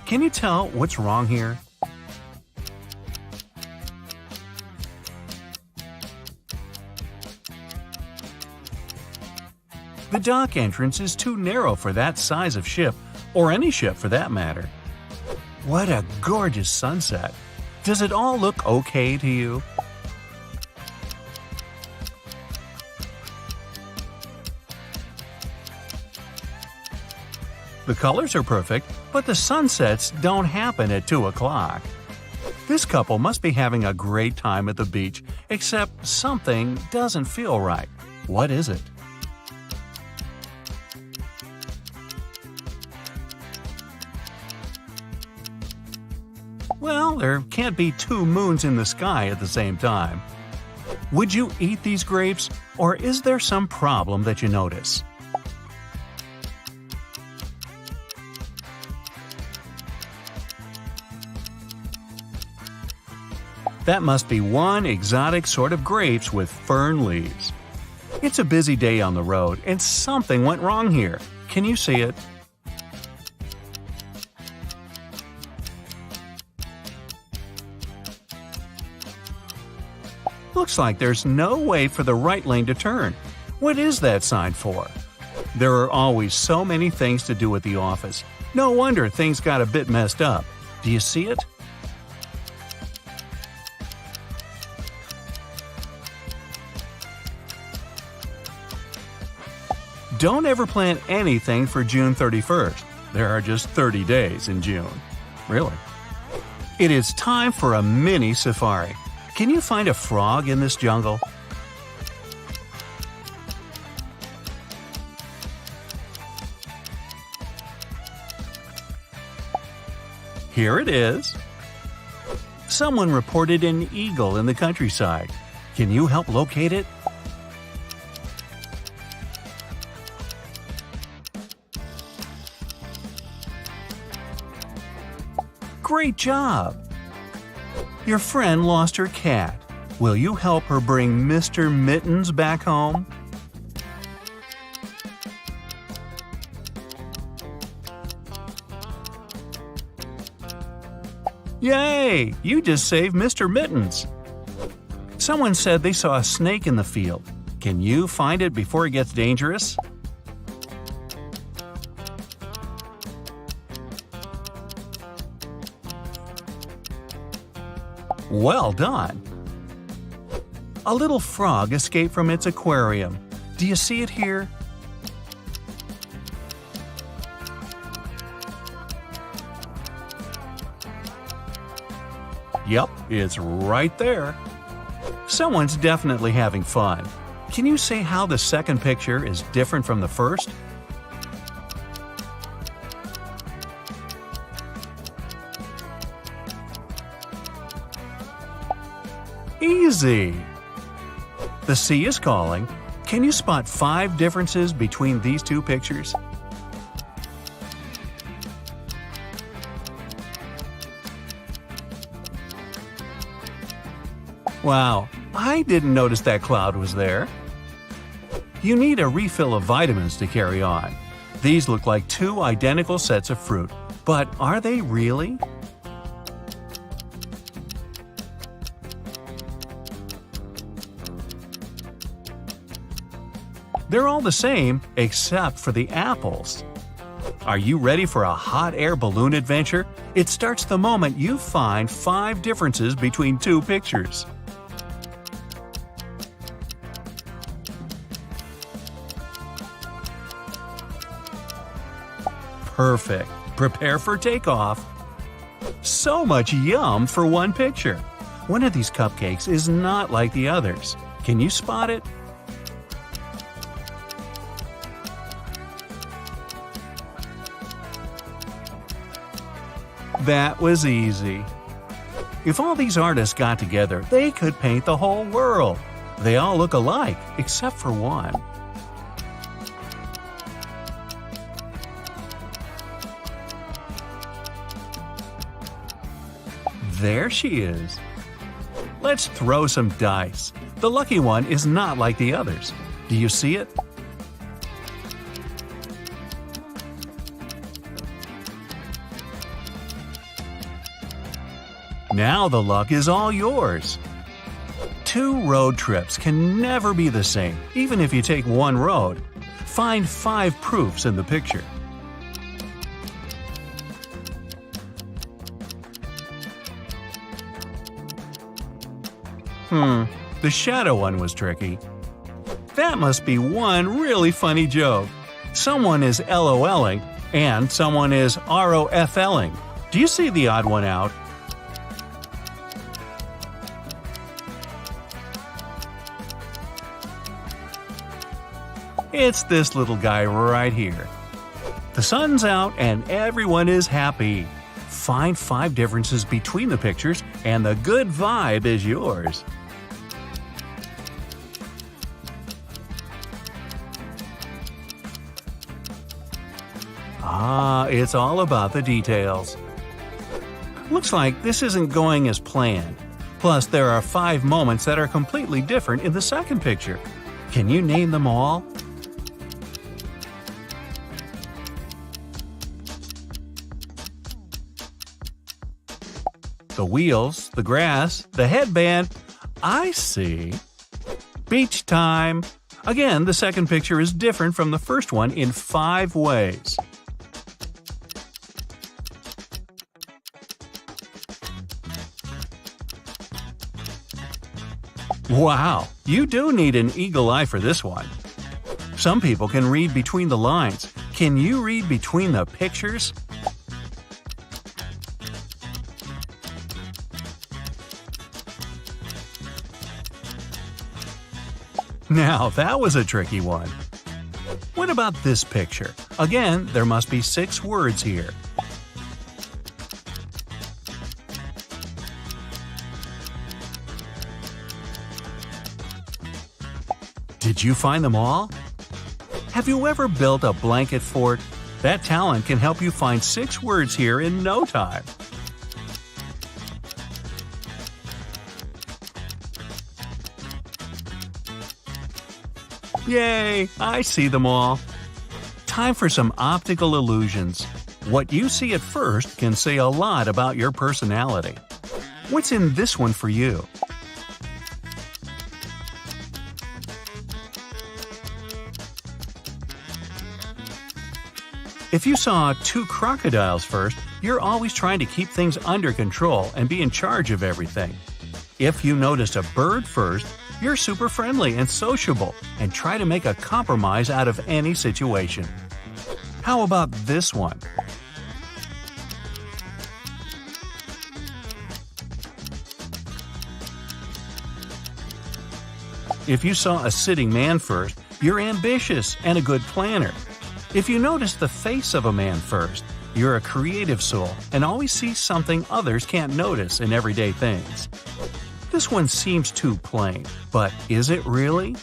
Can you tell what's wrong here? The dock entrance is too narrow for that size of ship, or any ship for that matter. What a gorgeous sunset! Does it all look okay to you? The colors are perfect, but the sunsets don't happen at 2 o'clock. This couple must be having a great time at the beach, except something doesn't feel right. What is it? Well, there can't be 2 moons in the sky at the same time. Would you eat these grapes, or is there some problem that you notice? That must be one exotic sort of grapes with fern leaves. It's a busy day on the road, and something went wrong here. Can you see it? Looks like there's no way for the right lane to turn. What is that sign for? There are always so many things to do at the office. No wonder things got a bit messed up. Do you see it? Don't ever plan anything for June 31st. There are just 30 days in June. Really. It is time for a mini safari. Can you find a frog in this jungle? Here it is. Someone reported an eagle in the countryside. Can you help locate it? Great job! Your friend lost her cat. Will you help her bring Mr. Mittens back home? Yay! You just saved Mr. Mittens! Someone said they saw a snake in the field. Can you find it before it gets dangerous? Well done! A little frog escaped from its aquarium. Do you see it here? Yep, it's right there. Someone's definitely having fun. Can you say how the second picture is different from the first? Easy! The sea is calling. Can you spot 5 differences between these two pictures? Wow, I didn't notice that cloud was there. You need a refill of vitamins to carry on. These look like 2 identical sets of fruit, but are they really? They're all the same, except for the apples. Are you ready for a hot air balloon adventure? It starts the moment you find 5 differences between 2 pictures. Perfect. Prepare for takeoff. So much yum for one picture. One of these cupcakes is not like the others. Can you spot it? That was easy. If all these artists got together, they could paint the whole world. They all look alike, except for one. There she is. Let's throw some dice. The lucky one is not like the others. Do you see it? Now the luck is all yours. 2 road trips can never be the same, even if you take one road. Find 5 proofs in the picture. The shadow one was tricky. That must be one really funny joke. Someone is LOLing and someone is ROFLing. Do you see the odd one out? It's this little guy right here. The sun's out and everyone is happy. Find 5 differences between the pictures and the good vibe is yours. It's all about the details. Looks like this isn't going as planned. Plus, there are 5 moments that are completely different in the second picture. Can you name them all? The wheels, the grass, the headband. I see. Beach time. Again, the second picture is different from the first one in 5 ways. Wow, you do need an eagle eye for this one. Some people can read between the lines. Can you read between the pictures? Now, that was a tricky one. What about this picture? Again, there must be 6 words here. Did you find them all? Have you ever built a blanket fort? That talent can help you find 6 words here in no time. Yay! I see them all. Time for some optical illusions. What you see at first can say a lot about your personality. What's in this one for you? If you saw two crocodiles first, you're always trying to keep things under control and be in charge of everything. If you noticed a bird first, you're super friendly and sociable and try to make a compromise out of any situation. How about this one? If you saw a sitting man first, you're ambitious and a good planner. If you notice the face of a man first, you're a creative soul and always see something others can't notice in everyday things. This one seems too plain, but is it really?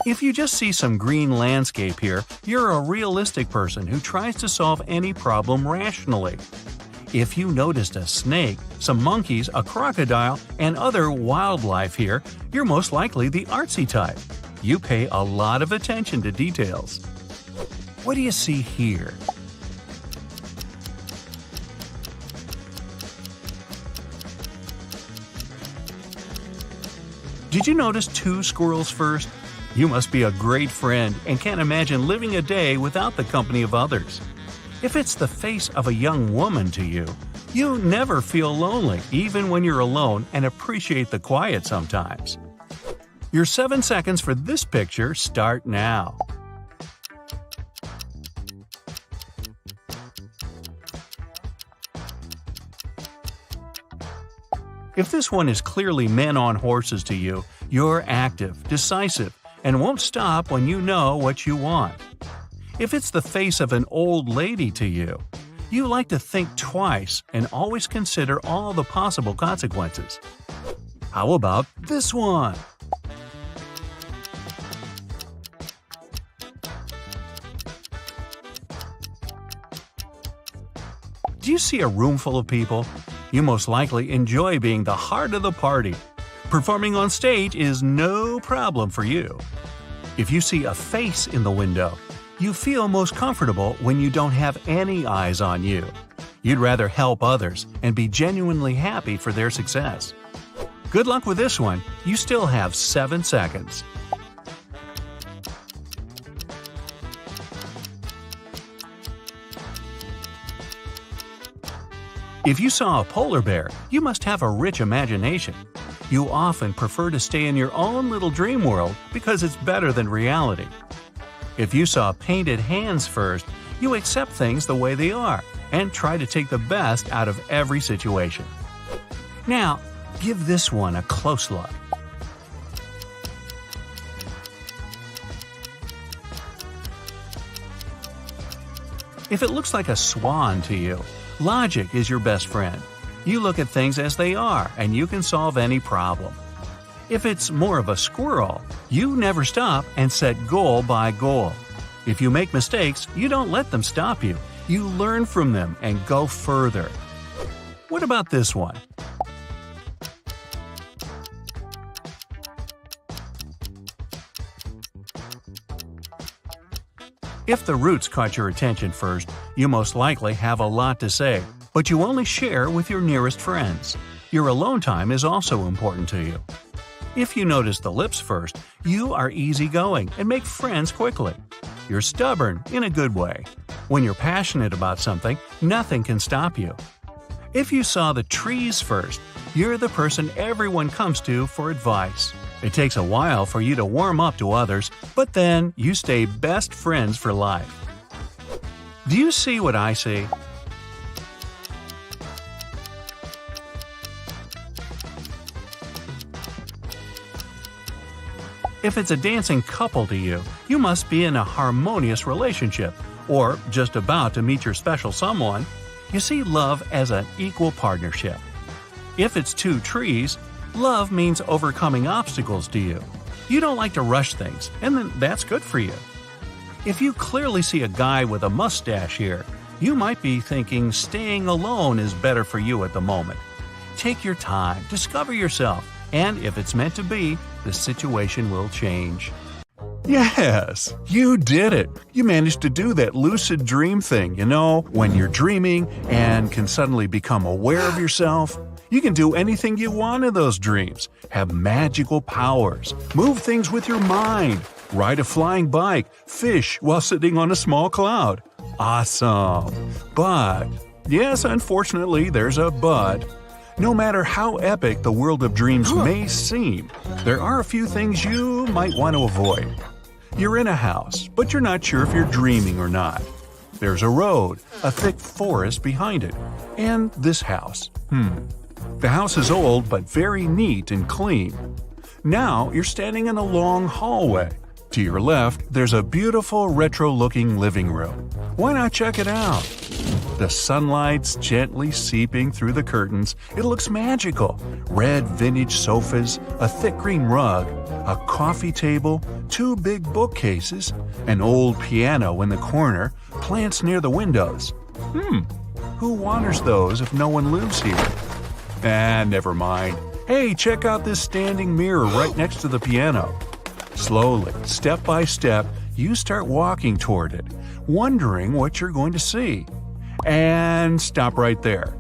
If you just see some green landscape here, you're a realistic person who tries to solve any problem rationally. If you noticed a snake, some monkeys, a crocodile, and other wildlife here, you're most likely the artsy type. You pay a lot of attention to details. What do you see here? Did you notice two squirrels first? You must be a great friend and can't imagine living a day without the company of others. If it's the face of a young woman to you, you never feel lonely even when you're alone and appreciate the quiet sometimes. Your 7 seconds for this picture start now. If this one is clearly men on horses to you, you're active, decisive, and won't stop when you know what you want. If it's the face of an old lady to you, you like to think twice and always consider all the possible consequences. How about this one? Do you see a room full of people? You most likely enjoy being the heart of the party. Performing on stage is no problem for you. If you see a face in the window, you feel most comfortable when you don't have any eyes on you. You'd rather help others and be genuinely happy for their success. Good luck with this one. You still have 7 seconds. If you saw a polar bear, you must have a rich imagination. You often prefer to stay in your own little dream world because it's better than reality. If you saw painted hands first, you accept things the way they are and try to take the best out of every situation. Now, give this one a close look. If it looks like a swan to you, logic is your best friend. You look at things as they are and you can solve any problem. If it's more of a squirrel, you never stop and set goal by goal. If you make mistakes, you don't let them stop you. You learn from them and go further. What about this one? If the roots caught your attention first, you most likely have a lot to say, but you only share with your nearest friends. Your alone time is also important to you. If you notice the lips first, you are easygoing and make friends quickly. You're stubborn in a good way. When you're passionate about something, nothing can stop you. If you saw the trees first, you're the person everyone comes to for advice. It takes a while for you to warm up to others, but then you stay best friends for life. Do you see what I see? If it's a dancing couple to you, you must be in a harmonious relationship, or just about to meet your special someone. You see love as an equal partnership. If it's two trees, love means overcoming obstacles to you. You don't like to rush things, and then that's good for you. If you clearly see a guy with a mustache here, you might be thinking staying alone is better for you at the moment. Take your time, discover yourself, and if it's meant to be, the situation will change. Yes, you did it. You managed to do that lucid dream thing, when you're dreaming and can suddenly become aware of yourself. You can do anything you want in those dreams, have magical powers, move things with your mind, ride a flying bike, fish while sitting on a small cloud. Awesome! But, yes, unfortunately, there's a but. No matter how epic the world of dreams may seem, there are a few things you might want to avoid. You're in a house, but you're not sure if you're dreaming or not. There's a road, a thick forest behind it, and this house. The house is old but very neat and clean. Now you're standing in a long hallway. To your left, there's a beautiful retro-looking living room. Why not check it out? The sunlight's gently seeping through the curtains. It looks magical. Red vintage sofas, a thick green rug, a coffee table, 2 big bookcases, an old piano in the corner, plants near the windows. Who waters those if no one lives here? Never mind. Hey, check out this standing mirror right next to the piano. Slowly, step by step, you start walking toward it, wondering what you're going to see. And stop right there.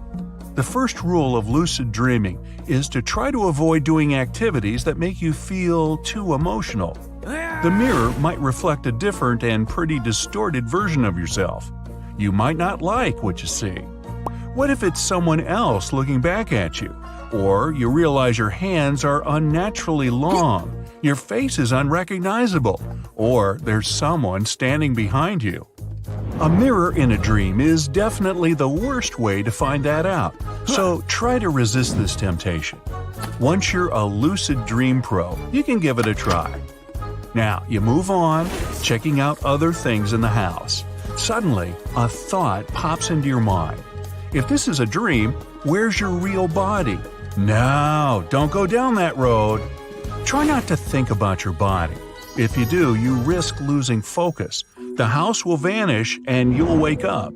The first rule of lucid dreaming is to try to avoid doing activities that make you feel too emotional. The mirror might reflect a different and pretty distorted version of yourself. You might not like what you see. What if it's someone else looking back at you? Or you realize your hands are unnaturally long, your face is unrecognizable, or there's someone standing behind you. A mirror in a dream is definitely the worst way to find that out, so try to resist this temptation. Once you're a lucid dream pro, you can give it a try. Now, you move on, checking out other things in the house. Suddenly, a thought pops into your mind. If this is a dream, where's your real body? No, don't go down that road. Try not to think about your body. If you do, you risk losing focus. The house will vanish and you'll wake up.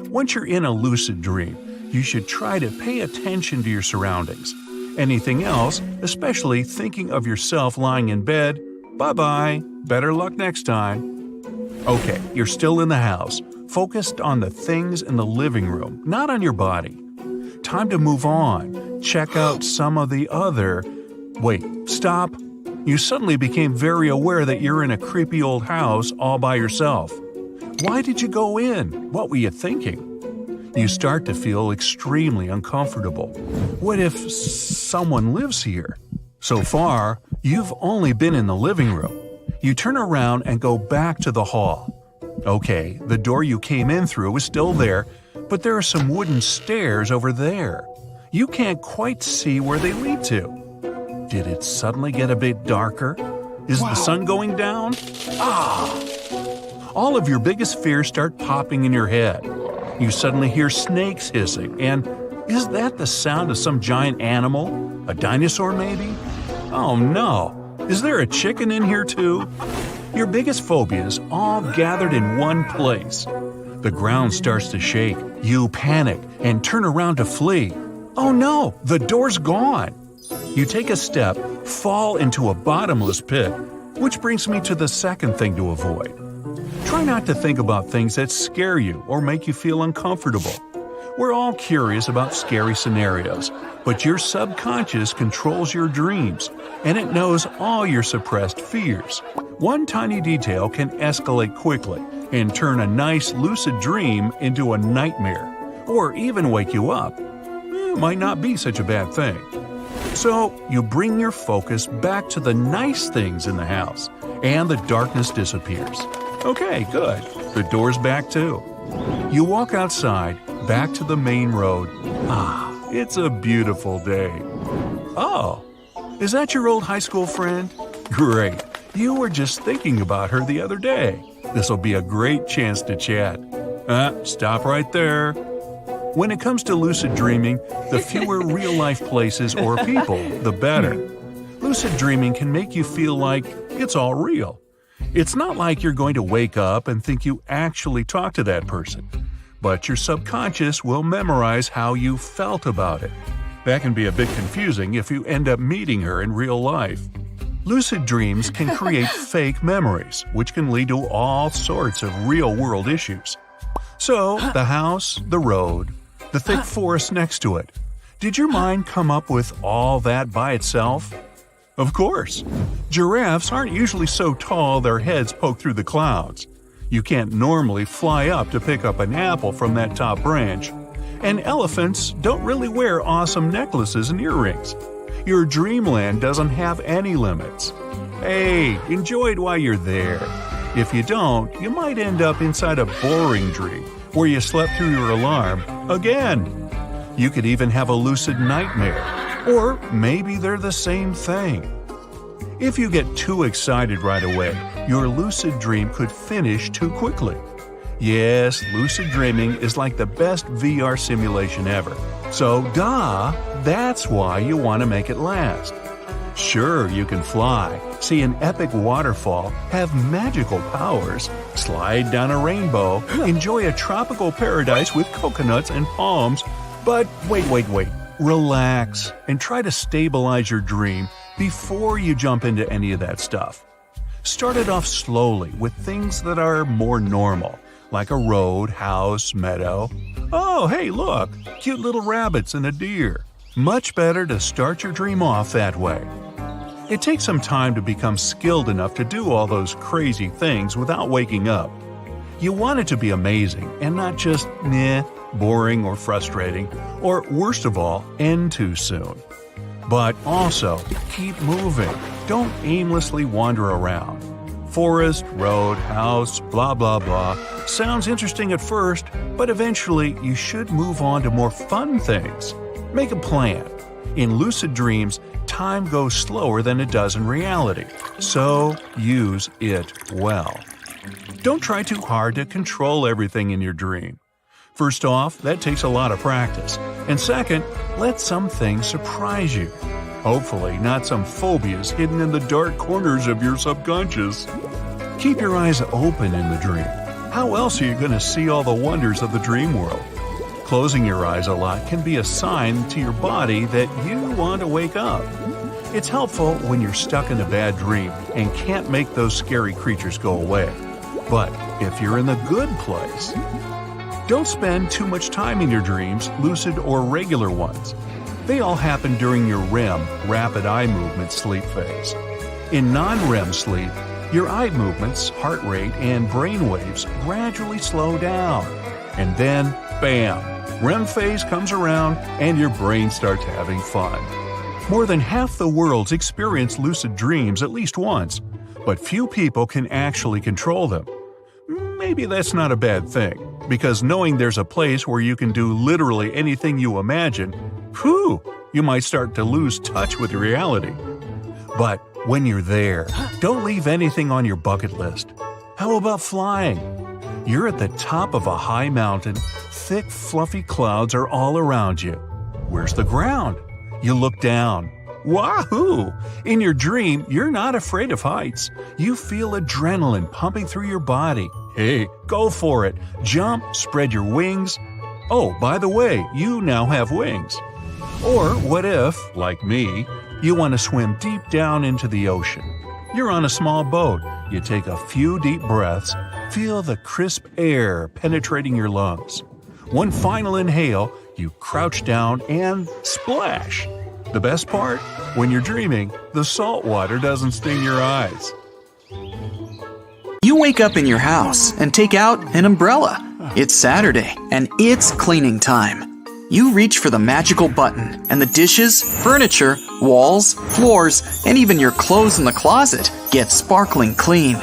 Once you're in a lucid dream, you should try to pay attention to your surroundings. Anything else, especially thinking of yourself lying in bed, bye-bye, better luck next time. Okay, you're still in the house, focused on the things in the living room, not on your body. Time to move on. Check out some of the other… Wait, stop. You suddenly became very aware that you're in a creepy old house all by yourself. Why did you go in? What were you thinking? You start to feel extremely uncomfortable. What if someone lives here? So far, you've only been in the living room. You turn around and go back to the hall. Okay, the door you came in through is still there, but there are some wooden stairs over there. You can't quite see where they lead to. Did it suddenly get a bit darker? Is the sun going down? All of your biggest fears start popping in your head. You suddenly hear snakes hissing, and is that the sound of some giant animal? A dinosaur maybe? Oh no! Is there a chicken in here too? Your biggest phobias all gathered in one place. The ground starts to shake. You panic and turn around to flee. Oh no! The door's gone! You take a step, fall into a bottomless pit, which brings me to the second thing to avoid. Try not to think about things that scare you or make you feel uncomfortable. We're all curious about scary scenarios, but your subconscious controls your dreams, and it knows all your suppressed fears. One tiny detail can escalate quickly and turn a nice lucid dream into a nightmare, or even wake you up. It might not be such a bad thing. So, you bring your focus back to the nice things in the house, and the darkness disappears. Okay, good. The door's back too. You walk outside, back to the main road. It's a beautiful day. Oh, is that your old high school friend? Great. You were just thinking about her the other day. This'll be a great chance to chat. Stop right there. When it comes to lucid dreaming, the fewer real-life places or people, the better. Lucid dreaming can make you feel like it's all real. It's not like you're going to wake up and think you actually talked to that person, but your subconscious will memorize how you felt about it. That can be a bit confusing if you end up meeting her in real life. Lucid dreams can create fake memories, which can lead to all sorts of real-world issues. So, the house, the road, the thick forest next to it. Did your mind come up with all that by itself? Of course. Giraffes aren't usually so tall their heads poke through the clouds. You can't normally fly up to pick up an apple from that top branch. And elephants don't really wear awesome necklaces and earrings. Your dreamland doesn't have any limits. Hey, enjoy it while you're there. If you don't, you might end up inside a boring dream where you slept through your alarm again. You could even have a lucid nightmare, or maybe they're the same thing. If you get too excited right away, your lucid dream could finish too quickly. Yes, lucid dreaming is like the best VR simulation ever. So, that's why you want to make it last. Sure, you can fly, see an epic waterfall, have magical powers, slide down a rainbow, enjoy a tropical paradise with coconuts and palms, but wait. Relax and try to stabilize your dream before you jump into any of that stuff. Start it off slowly with things that are more normal, like a road, house, meadow. Oh, hey, look, cute little rabbits and a deer. Much better to start your dream off that way. It takes some time to become skilled enough to do all those crazy things without waking up. You want it to be amazing and not just boring or frustrating, or worst of all, end too soon. But also, keep moving. Don't aimlessly wander around. Forest, road, house, blah blah blah sounds interesting at first, but eventually you should move on to more fun things. Make a plan. In lucid dreams, time goes slower than it does in reality, so use it well. Don't try too hard to control everything in your dream. First off, that takes a lot of practice. And second, let some things surprise you. Hopefully, not some phobias hidden in the dark corners of your subconscious. Keep your eyes open in the dream. How else are you going to see all the wonders of the dream world? Closing your eyes a lot can be a sign to your body that you want to wake up. It's helpful when you're stuck in a bad dream and can't make those scary creatures go away. But if you're in the good place, don't spend too much time in your dreams, lucid or regular ones. They all happen during your REM, rapid eye movement sleep phase. In non-REM sleep, your eye movements, heart rate, and brain waves gradually slow down. And then, bam, REM phase comes around and your brain starts having fun. More than half the world's experience lucid dreams at least once, but few people can actually control them. Maybe that's not a bad thing, because knowing there's a place where you can do literally anything you imagine, you might start to lose touch with reality. But when you're there, don't leave anything on your bucket list. How about flying? You're at the top of a high mountain, thick, fluffy clouds are all around you. Where's the ground? You look down. Wahoo! In your dream, you're not afraid of heights. You feel adrenaline pumping through your body. Hey, go for it. Jump, spread your wings. Oh, by the way, you now have wings. Or what if, like me, you want to swim deep down into the ocean? You're on a small boat. You take a few deep breaths, feel the crisp air penetrating your lungs. One final inhale, you crouch down and splash. The best part? When you're dreaming, the salt water doesn't sting your eyes. You wake up in your house and take out an umbrella. It's Saturday, and it's cleaning time. You reach for the magical button, and the dishes, furniture, walls, floors, and even your clothes in the closet get sparkling clean.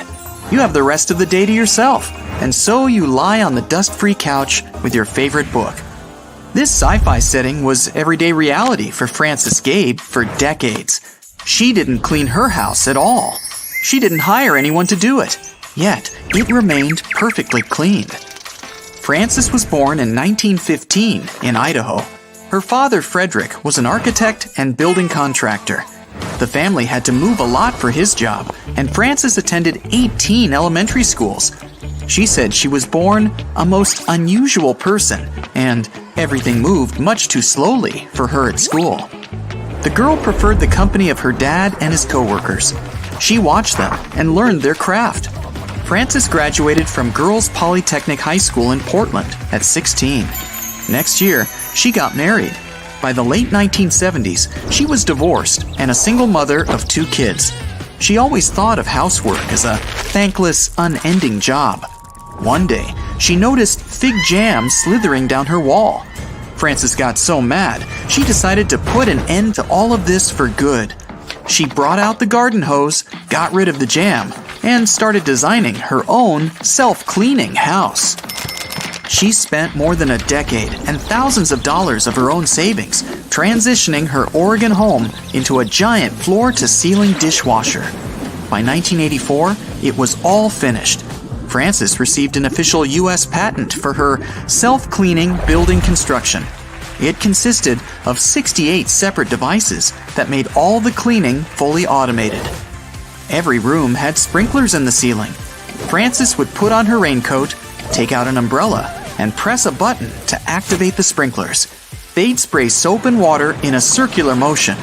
You have the rest of the day to yourself, and so you lie on the dust-free couch with your favorite book. This sci-fi setting was everyday reality for Frances Gabe for decades. She didn't clean her house at all. She didn't hire anyone to do it, yet it remained perfectly clean. Frances was born in 1915 in Idaho. Her father, Frederick, was an architect and building contractor. The family had to move a lot for his job, and Frances attended 18 elementary schools. She said she was born a most unusual person, and everything moved much too slowly for her at school. The girl preferred the company of her dad and his coworkers. She watched them and learned their craft. Frances graduated from Girls Polytechnic High School in Portland at 16. Next year, she got married. By the late 1970s, she was divorced and a single mother of 2 kids. She always thought of housework as a thankless, unending job. One day, she noticed fig jam slithering down her wall. Frances got so mad, she decided to put an end to all of this for good. She brought out the garden hose, got rid of the jam, and started designing her own self-cleaning house. She spent more than a decade and thousands of dollars of her own savings transitioning her Oregon home into a giant floor-to-ceiling dishwasher. By 1984, it was all finished. Frances received an official U.S. patent for her self-cleaning building construction. It consisted of 68 separate devices that made all the cleaning fully automated. Every room had sprinklers in the ceiling. Frances would put on her raincoat, take out an umbrella, and press a button to activate the sprinklers. They'd spray soap and water in a circular motion.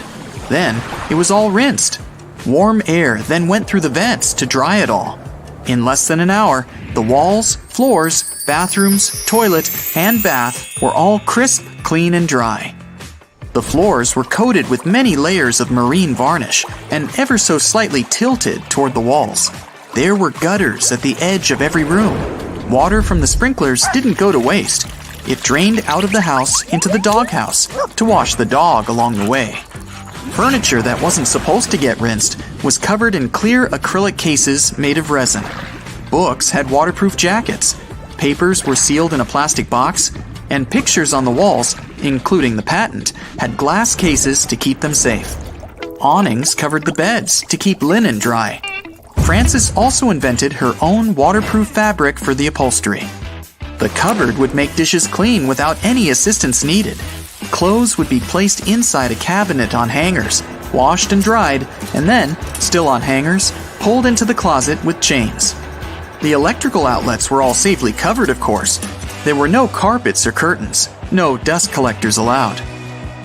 Then, it was all rinsed. Warm air then went through the vents to dry it all. In less than an hour, the walls, floors, bathrooms, toilet, and bath were all crisp, clean, and dry. The floors were coated with many layers of marine varnish and ever so slightly tilted toward the walls. There were gutters at the edge of every room. Water from the sprinklers didn't go to waste. It drained out of the house into the doghouse to wash the dog along the way. Furniture that wasn't supposed to get rinsed was covered in clear acrylic cases made of resin. Books had waterproof jackets. Papers were sealed in a plastic box, and pictures on the walls, including the patent, had glass cases to keep them safe. Awnings covered the beds to keep linen dry. Frances also invented her own waterproof fabric for the upholstery. The cupboard would make dishes clean without any assistance needed. Clothes would be placed inside a cabinet on hangers, washed and dried, and then, still on hangers, pulled into the closet with chains. The electrical outlets were all safely covered, of course. There were no carpets or curtains, no dust collectors allowed.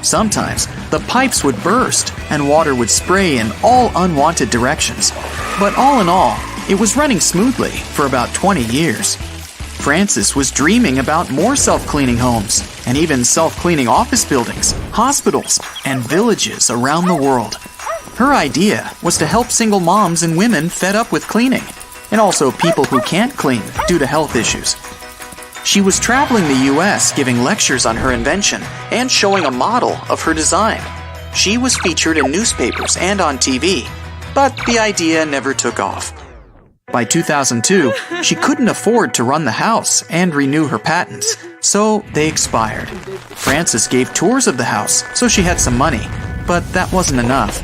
Sometimes, the pipes would burst and water would spray in all unwanted directions. But all in all, it was running smoothly for about 20 years. Frances was dreaming about more self-cleaning homes and even self-cleaning office buildings, hospitals, and villages around the world. Her idea was to help single moms and women fed up with cleaning, and also people who can't clean due to health issues. She was traveling the U.S. giving lectures on her invention and showing a model of her design. She was featured in newspapers and on TV, but the idea never took off. By 2002, she couldn't afford to run the house and renew her patents, so they expired. Frances gave tours of the house, so she had some money, but that wasn't enough.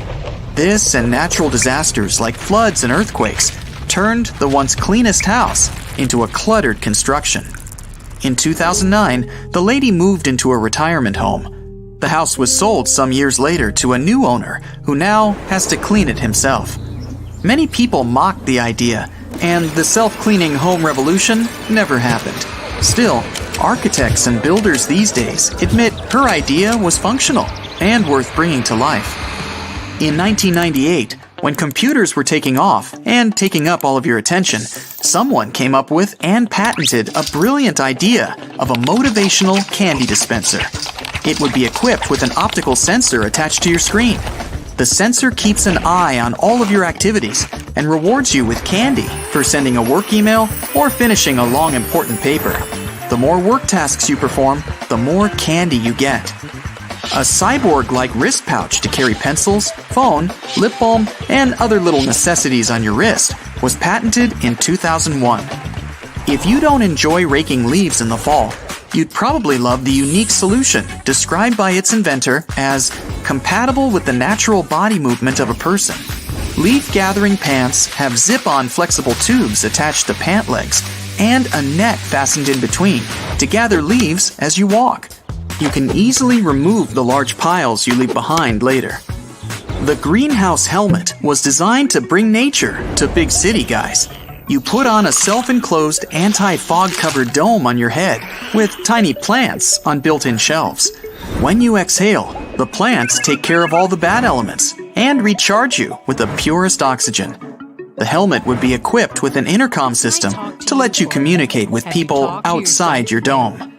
This and natural disasters like floods and earthquakes turned the once cleanest house into a cluttered construction. In 2009, the lady moved into a retirement home. The house was sold some years later to a new owner who now has to clean it himself. Many people mocked the idea, and the self-cleaning home revolution never happened. Still, architects and builders these days admit her idea was functional and worth bringing to life. In 1998, when computers were taking off and taking up all of your attention, someone came up with and patented a brilliant idea of a motivational candy dispenser. It would be equipped with an optical sensor attached to your screen. The sensor keeps an eye on all of your activities and rewards you with candy for sending a work email or finishing a long important paper. The more work tasks you perform, the more candy you get. A cyborg-like wrist pouch to carry pencils, phone, lip balm, and other little necessities on your wrist was patented in 2001. If you don't enjoy raking leaves in the fall, you'd probably love the unique solution described by its inventor as compatible with the natural body movement of a person. Leaf-gathering pants have zip-on flexible tubes attached to pant legs and a net fastened in between to gather leaves as you walk. You can easily remove the large piles you leave behind later. The greenhouse helmet was designed to bring nature to big city guys. You put on a self-enclosed anti-fog covered dome on your head with tiny plants on built-in shelves. When you exhale, the plants take care of all the bad elements and recharge you with the purest oxygen. The helmet would be equipped with an intercom system to let you communicate with people outside your dome.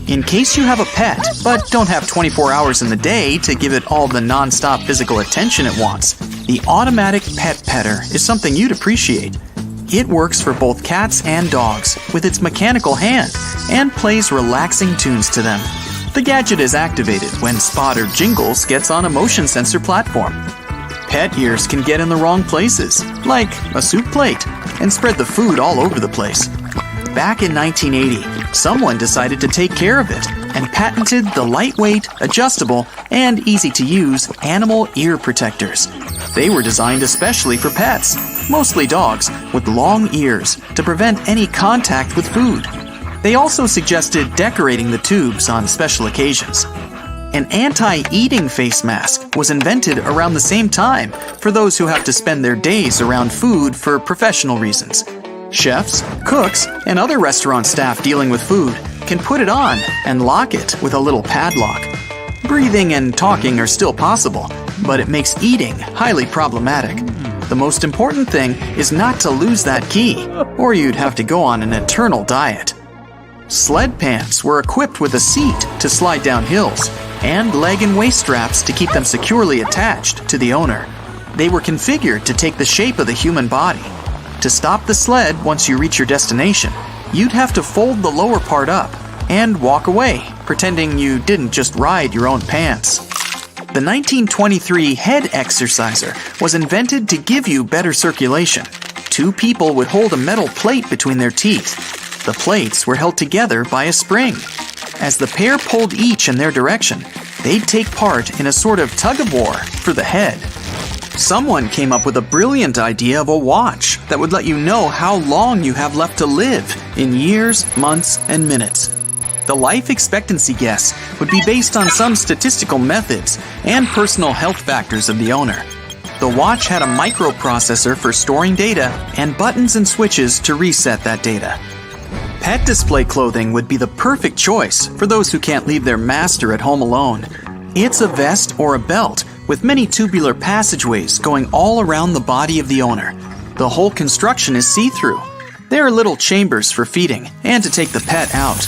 In case you have a pet, but don't have 24 hours in the day to give it all the non-stop physical attention it wants, the automatic pet petter is something you'd appreciate. It works for both cats and dogs with its mechanical hand and plays relaxing tunes to them. The gadget is activated when Spot or Jingles gets on a motion sensor platform. Pet ears can get in the wrong places, like a soup plate, and spread the food all over the place. Back in 1980, someone decided to take care of it and patented the lightweight, adjustable, and easy-to-use animal ear protectors. They were designed especially for pets, mostly dogs, with long ears to prevent any contact with food. They also suggested decorating the tubes on special occasions. An anti-eating face mask was invented around the same time for those who have to spend their days around food for professional reasons. Chefs, cooks, and other restaurant staff dealing with food can put it on and lock it with a little padlock. Breathing and talking are still possible, but it makes eating highly problematic. The most important thing is not to lose that key, or you'd have to go on an eternal diet. Sled pants were equipped with a seat to slide down hills, and leg and waist straps to keep them securely attached to the owner. They were configured to take the shape of the human body. To stop the sled once you reach your destination, you'd have to fold the lower part up and walk away, pretending you didn't just ride your own pants. The 1923 head exerciser was invented to give you better circulation. Two people would hold a metal plate between their teeth. The plates were held together by a spring. As the pair pulled each in their direction, they'd take part in a sort of tug-of-war for the head. Someone came up with a brilliant idea of a watch that would let you know how long you have left to live in years, months, and minutes. The life expectancy guess would be based on some statistical methods and personal health factors of the owner. The watch had a microprocessor for storing data and buttons and switches to reset that data. Pet display clothing would be the perfect choice for those who can't leave their master at home alone. It's a vest or a belt with many tubular passageways going all around the body of the owner. The whole construction is see-through. There are little chambers for feeding and to take the pet out.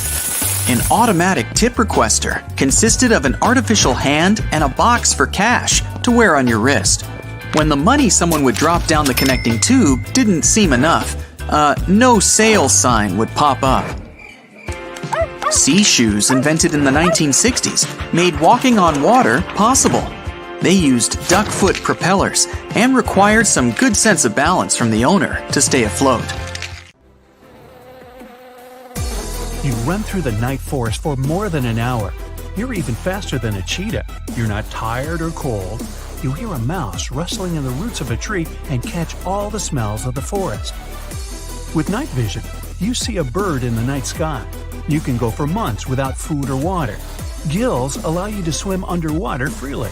An automatic tip requester consisted of an artificial hand and a box for cash to wear on your wrist. When the money someone would drop down the connecting tube didn't seem enough, no sale sign would pop up. Sea shoes invented in the 1960s made walking on water possible. They used duck-foot propellers and required some good sense of balance from the owner to stay afloat. You run through the night forest for more than an hour. You're even faster than a cheetah. You're not tired or cold. You hear a mouse rustling in the roots of a tree and catch all the smells of the forest. With night vision, you see a bird in the night sky. You can go for months without food or water. Gills allow you to swim underwater freely.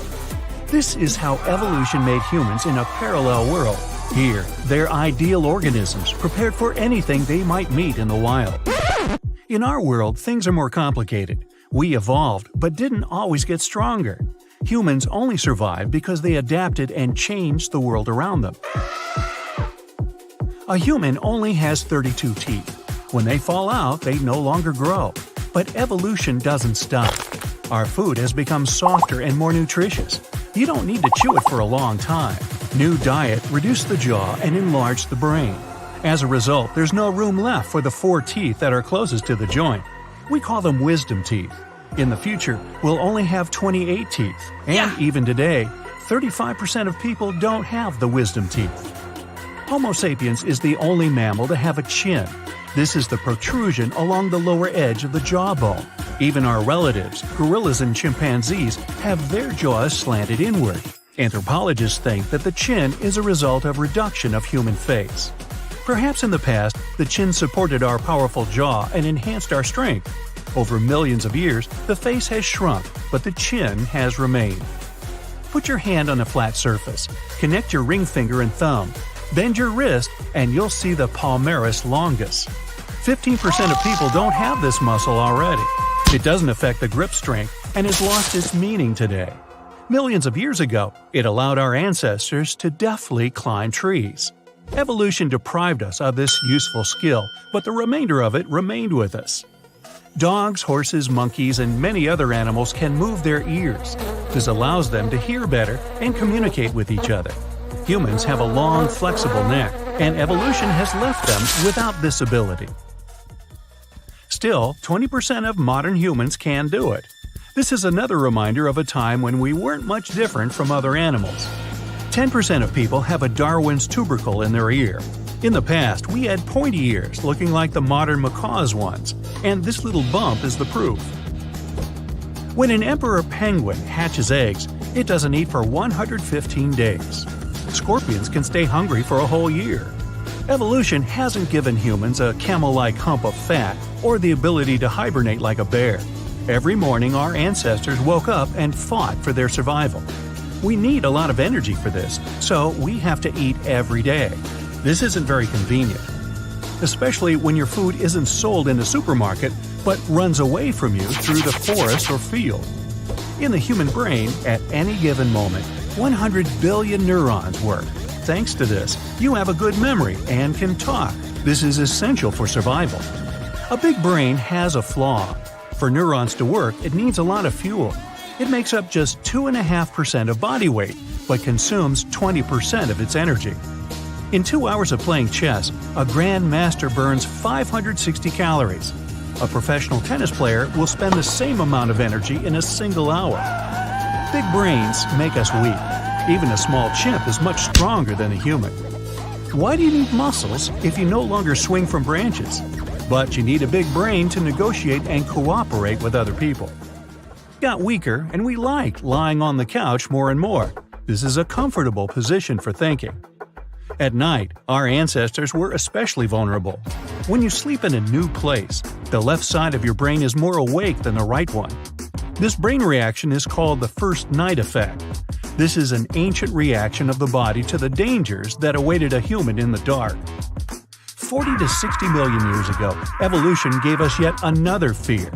This is how evolution made humans in a parallel world. Here, they're ideal organisms prepared for anything they might meet in the wild. In our world, things are more complicated. We evolved, but didn't always get stronger. Humans only survived because they adapted and changed the world around them. A human only has 32 teeth. When they fall out, they no longer grow. But evolution doesn't stop. Our food has become softer and more nutritious. You don't need to chew it for a long time. New diet reduced the jaw and enlarged the brain. As a result, there's no room left for the 4 teeth that are closest to the joint. We call them wisdom teeth. In the future, we'll only have 28 teeth. And even today, 35% of people don't have the wisdom teeth. Homo sapiens is the only mammal to have a chin. This is the protrusion along the lower edge of the jawbone. Even our relatives, gorillas and chimpanzees, have their jaws slanted inward. Anthropologists think that the chin is a result of reduction of human face. Perhaps in the past, the chin supported our powerful jaw and enhanced our strength. Over millions of years, the face has shrunk, but the chin has remained. Put your hand on a flat surface. Connect your ring finger and thumb. Bend your wrist, and you'll see the palmaris longus. 15% of people don't have this muscle already. It doesn't affect the grip strength and has lost its meaning today. Millions of years ago, it allowed our ancestors to deftly climb trees. Evolution deprived us of this useful skill, but the remainder of it remained with us. Dogs, horses, monkeys, and many other animals can move their ears. This allows them to hear better and communicate with each other. Humans have a long, flexible neck, and evolution has left them without this ability. Still, 20% of modern humans can do it. This is another reminder of a time when we weren't much different from other animals. 10% of people have a Darwin's tubercle in their ear. In the past, we had pointy ears looking like the modern macaw's ones, and this little bump is the proof. When an emperor penguin hatches eggs, it doesn't eat for 115 days. Scorpions can stay hungry for a whole year. Evolution hasn't given humans a camel-like hump of fat or the ability to hibernate like a bear. Every morning our ancestors woke up and fought for their survival. We need a lot of energy for this, so we have to eat every day. This isn't very convenient, especially when your food isn't sold in the supermarket but runs away from you through the forest or field. In the human brain, at any given moment, 100 billion neurons work. Thanks to this, you have a good memory and can talk. This is essential for survival. A big brain has a flaw. For neurons to work, it needs a lot of fuel. It makes up just 2.5% of body weight, but consumes 20% of its energy. In 2 hours of playing chess, a grandmaster burns 560 calories. A professional tennis player will spend the same amount of energy in a single hour. Big brains make us weak. Even a small chimp is much stronger than a human. Why do you need muscles if you no longer swing from branches? But you need a big brain to negotiate and cooperate with other people. Got weaker, and we like lying on the couch more and more. This is a comfortable position for thinking. At night, our ancestors were especially vulnerable. When you sleep in a new place, the left side of your brain is more awake than the right one. This brain reaction is called the first night effect. This is an ancient reaction of the body to the dangers that awaited a human in the dark. 40 to 60 million years ago, evolution gave us yet another fear.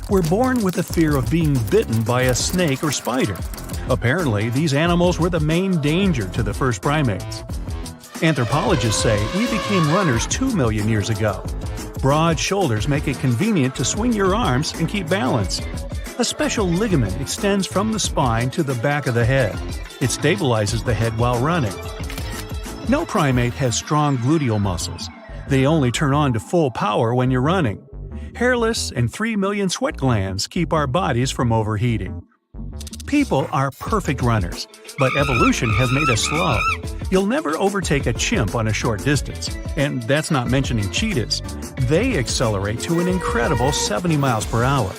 We're born with the fear of being bitten by a snake or spider. Apparently, these animals were the main danger to the first primates. Anthropologists say we became runners 2 million years ago. Broad shoulders make it convenient to swing your arms and keep balance. A special ligament extends from the spine to the back of the head. It stabilizes the head while running. No primate has strong gluteal muscles. They only turn on to full power when you're running. Hairless and 3 million sweat glands keep our bodies from overheating. People are perfect runners, but evolution has made us slow. You'll never overtake a chimp on a short distance, and that's not mentioning cheetahs. They accelerate to an incredible 70 miles per hour.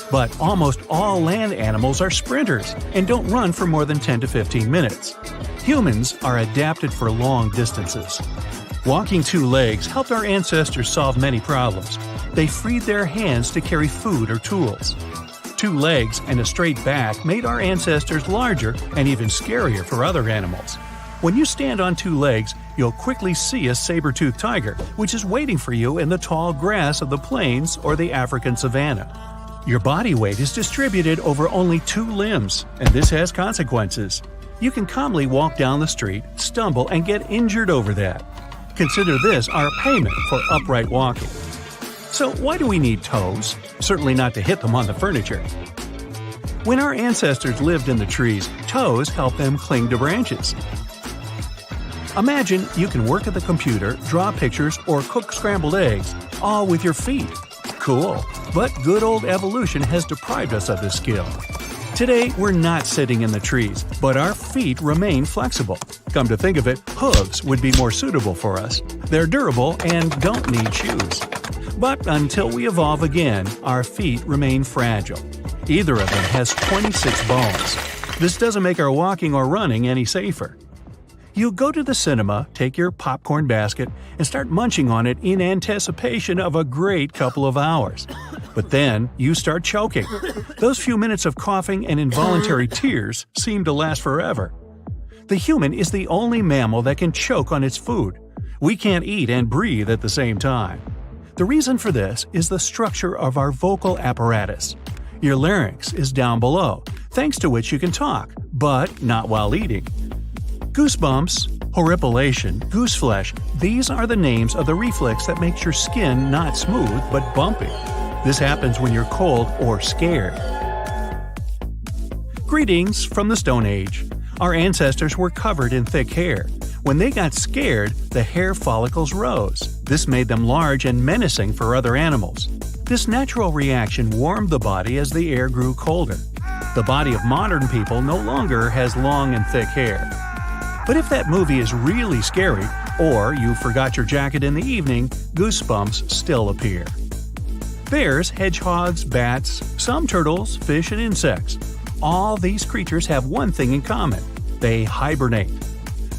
But almost all land animals are sprinters and don't run for more than 10 to 15 minutes. Humans are adapted for long distances. Walking 2 legs helped our ancestors solve many problems. They freed their hands to carry food or tools. 2 legs and a straight back made our ancestors larger and even scarier for other animals. When you stand on 2 legs, you'll quickly see a saber-toothed tiger, which is waiting for you in the tall grass of the plains or the African savanna. Your body weight is distributed over only 2 limbs, and this has consequences. You can calmly walk down the street, stumble, and get injured over that. Consider this our payment for upright walking. So why do we need toes? Certainly not to hit them on the furniture. When our ancestors lived in the trees, toes helped them cling to branches. Imagine you can work at the computer, draw pictures, or cook scrambled eggs, all with your feet. Cool, but good old evolution has deprived us of this skill. Today, we're not sitting in the trees, but our feet remain flexible. Come to think of it, hooves would be more suitable for us. They're durable and don't need shoes. But until we evolve again, our feet remain fragile. Either of them has 26 bones. This doesn't make our walking or running any safer. You go to the cinema, take your popcorn basket, and start munching on it in anticipation of a great couple of hours. But then you start choking. Those few minutes of coughing and involuntary tears seem to last forever. The human is the only mammal that can choke on its food. We can't eat and breathe at the same time. The reason for this is the structure of our vocal apparatus. Your larynx is down below, thanks to which you can talk, but not while eating. Goosebumps, horripilation, gooseflesh, these are the names of the reflex that makes your skin not smooth but bumpy. This happens when you're cold or scared. Greetings from the Stone Age. Our ancestors were covered in thick hair. When they got scared, the hair follicles rose. This made them large and menacing for other animals. This natural reaction warmed the body as the air grew colder. The body of modern people no longer has long and thick hair. But if that movie is really scary, or you forgot your jacket in the evening, goosebumps still appear. Bears, hedgehogs, bats, some turtles, fish, and insects. All these creatures have one thing in common: they hibernate.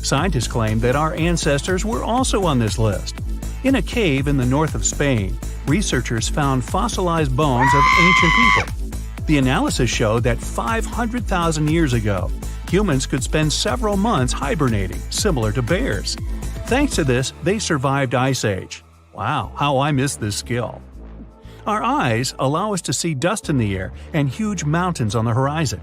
Scientists claim that our ancestors were also on this list. In a cave in the north of Spain, researchers found fossilized bones of ancient people. The analysis showed that 500,000 years ago, humans could spend several months hibernating, similar to bears. Thanks to this, they survived Ice Age. Wow, how I miss this skill. Our eyes allow us to see dust in the air and huge mountains on the horizon.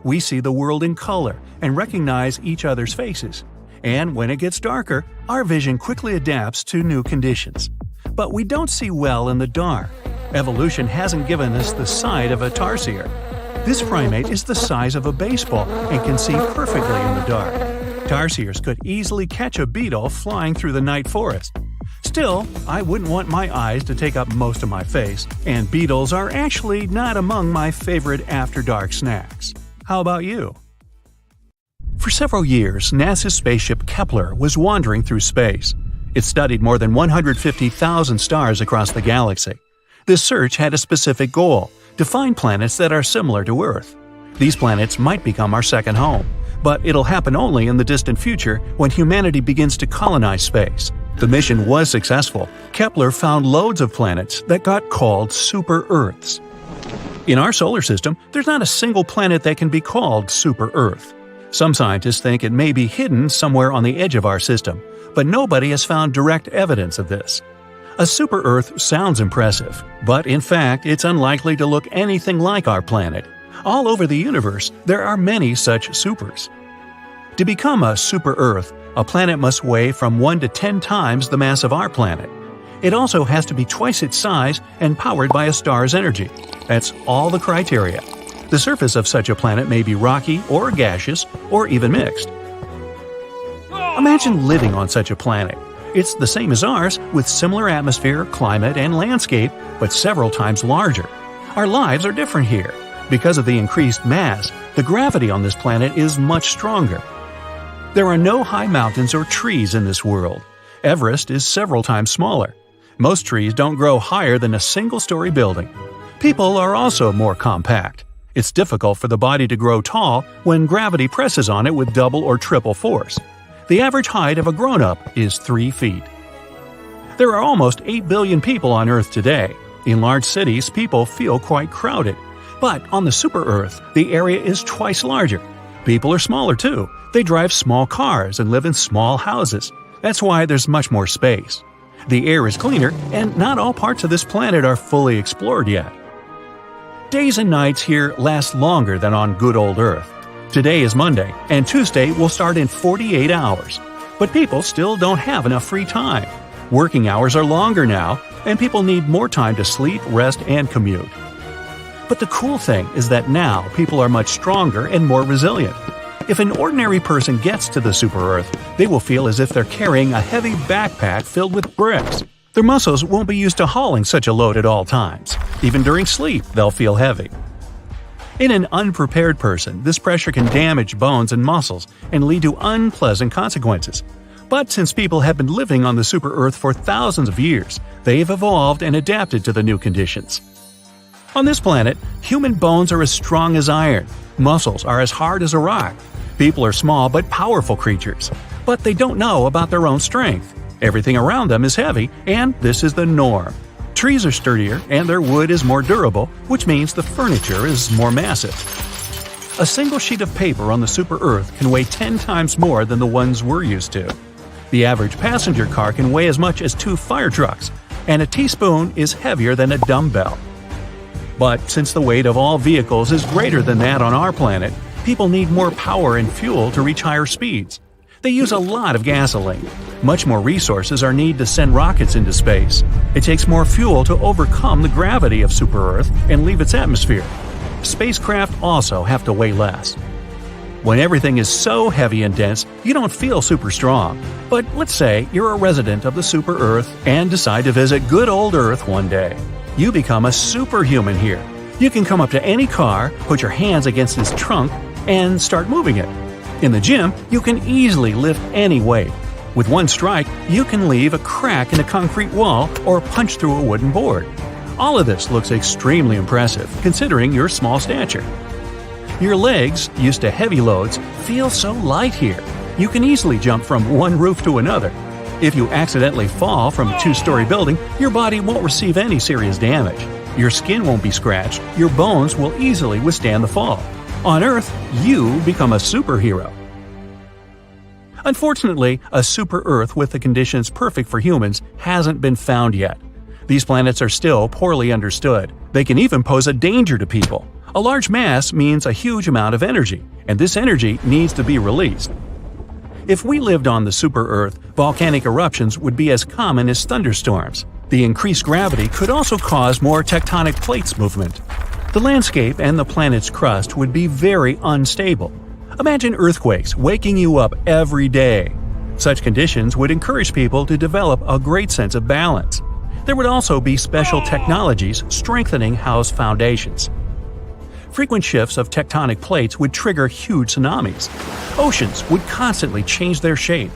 We see the world in color and recognize each other's faces. And when it gets darker, our vision quickly adapts to new conditions. But we don't see well in the dark. Evolution hasn't given us the sight of a tarsier. This primate is the size of a baseball and can see perfectly in the dark. Tarsiers could easily catch a beetle flying through the night forest. Still, I wouldn't want my eyes to take up most of my face, and beetles are actually not among my favorite after-dark snacks. How about you? For several years, NASA's spaceship Kepler was wandering through space. It studied more than 150,000 stars across the galaxy. This search had a specific goal: to find planets that are similar to Earth. These planets might become our second home, but it'll happen only in the distant future when humanity begins to colonize space. The mission was successful. Kepler found loads of planets that got called super-Earths. In our solar system, there's not a single planet that can be called super-Earth. Some scientists think it may be hidden somewhere on the edge of our system, but nobody has found direct evidence of this. A super-Earth sounds impressive, but in fact, it's unlikely to look anything like our planet. All over the universe, there are many such supers. To become a super-Earth, a planet must weigh from 1 to 10 times the mass of our planet. It also has to be twice its size and powered by a star's energy. That's all the criteria. The surface of such a planet may be rocky or gaseous or even mixed. Imagine living on such a planet. It's the same as ours, with similar atmosphere, climate, and landscape, but several times larger. Our lives are different here. Because of the increased mass, the gravity on this planet is much stronger. There are no high mountains or trees in this world. Everest is several times smaller. Most trees don't grow higher than a single-story building. People are also more compact. It's difficult for the body to grow tall when gravity presses on it with double or triple force. The average height of a grown-up is 3 feet. There are almost 8 billion people on Earth today. In large cities, people feel quite crowded. But on the super-Earth, the area is twice larger. People are smaller too. They drive small cars and live in small houses. That's why there's much more space. The air is cleaner, and not all parts of this planet are fully explored yet. Days and nights here last longer than on good old Earth. Today is Monday, and Tuesday will start in 48 hours. But people still don't have enough free time. Working hours are longer now, and people need more time to sleep, rest, and commute. But the cool thing is that now people are much stronger and more resilient. If an ordinary person gets to the super-Earth, they will feel as if they're carrying a heavy backpack filled with bricks. Their muscles won't be used to hauling such a load at all times. Even during sleep, they'll feel heavy. In an unprepared person, this pressure can damage bones and muscles and lead to unpleasant consequences. But since people have been living on the super-Earth for thousands of years, they've evolved and adapted to the new conditions. On this planet, human bones are as strong as iron. Muscles are as hard as a rock. People are small but powerful creatures. But they don't know about their own strength. Everything around them is heavy, and this is the norm. Trees are sturdier, and their wood is more durable, which means the furniture is more massive. A single sheet of paper on the super-Earth can weigh 10 times more than the ones we're used to. The average passenger car can weigh as much as 2 fire trucks, and a teaspoon is heavier than a dumbbell. But since the weight of all vehicles is greater than that on our planet, people need more power and fuel to reach higher speeds. They use a lot of gasoline. Much more resources are needed to send rockets into space. It takes more fuel to overcome the gravity of Super-Earth and leave its atmosphere. Spacecraft also have to weigh less. When everything is so heavy and dense, you don't feel super strong. But let's say you're a resident of the Super-Earth and decide to visit good old Earth one day. You become a superhuman here. You can come up to any car, put your hands against its trunk, and start moving it. In the gym, you can easily lift any weight. With one strike, you can leave a crack in a concrete wall or punch through a wooden board. All of this looks extremely impressive, considering your small stature. Your legs, used to heavy loads, feel so light here. You can easily jump from one roof to another. If you accidentally fall from a 2-story building, your body won't receive any serious damage. Your skin won't be scratched, your bones will easily withstand the fall. On Earth, you become a superhero. Unfortunately, a super-Earth with the conditions perfect for humans hasn't been found yet. These planets are still poorly understood. They can even pose a danger to people. A large mass means a huge amount of energy, and this energy needs to be released. If we lived on the super-Earth, volcanic eruptions would be as common as thunderstorms. The increased gravity could also cause more tectonic plates movement. The landscape and the planet's crust would be very unstable. Imagine earthquakes waking you up every day. Such conditions would encourage people to develop a great sense of balance. There would also be special technologies strengthening house foundations. Frequent shifts of tectonic plates would trigger huge tsunamis. Oceans would constantly change their shape.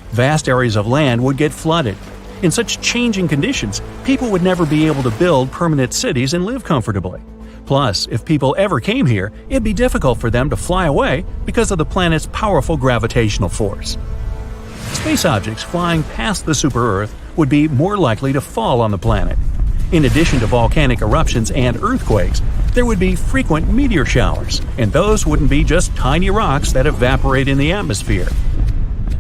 Vast areas of land would get flooded. In such changing conditions, people would never be able to build permanent cities and live comfortably. Plus, if people ever came here, it'd be difficult for them to fly away because of the planet's powerful gravitational force. Space objects flying past the super-Earth would be more likely to fall on the planet. In addition to volcanic eruptions and earthquakes, there would be frequent meteor showers, and those wouldn't be just tiny rocks that evaporate in the atmosphere.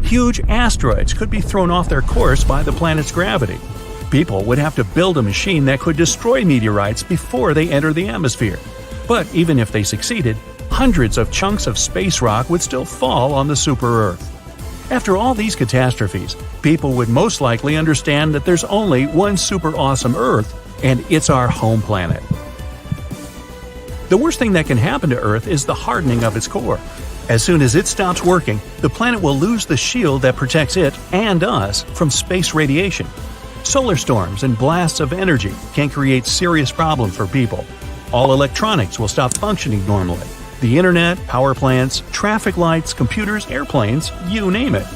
Huge asteroids could be thrown off their course by the planet's gravity. People would have to build a machine that could destroy meteorites before they enter the atmosphere. But even if they succeeded, hundreds of chunks of space rock would still fall on the super-Earth. After all these catastrophes, people would most likely understand that there's only one super awesome Earth, and it's our home planet. The worst thing that can happen to Earth is the hardening of its core. As soon as it stops working, the planet will lose the shield that protects it and us from space radiation. Solar storms and blasts of energy can create serious problems for people. All electronics will stop functioning normally. The internet, power plants, traffic lights, computers, airplanes, you name it.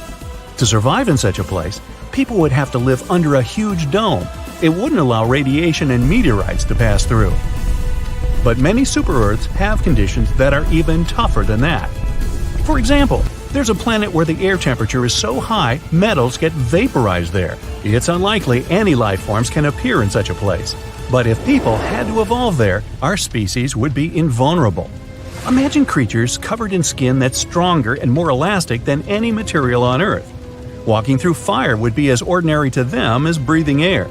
To survive in such a place, people would have to live under a huge dome. It wouldn't allow radiation and meteorites to pass through. But many super-Earths have conditions that are even tougher than that. For example, there's a planet where the air temperature is so high, metals get vaporized there. It's unlikely any life forms can appear in such a place. But if people had to evolve there, our species would be invulnerable. Imagine creatures covered in skin that's stronger and more elastic than any material on Earth. Walking through fire would be as ordinary to them as breathing air.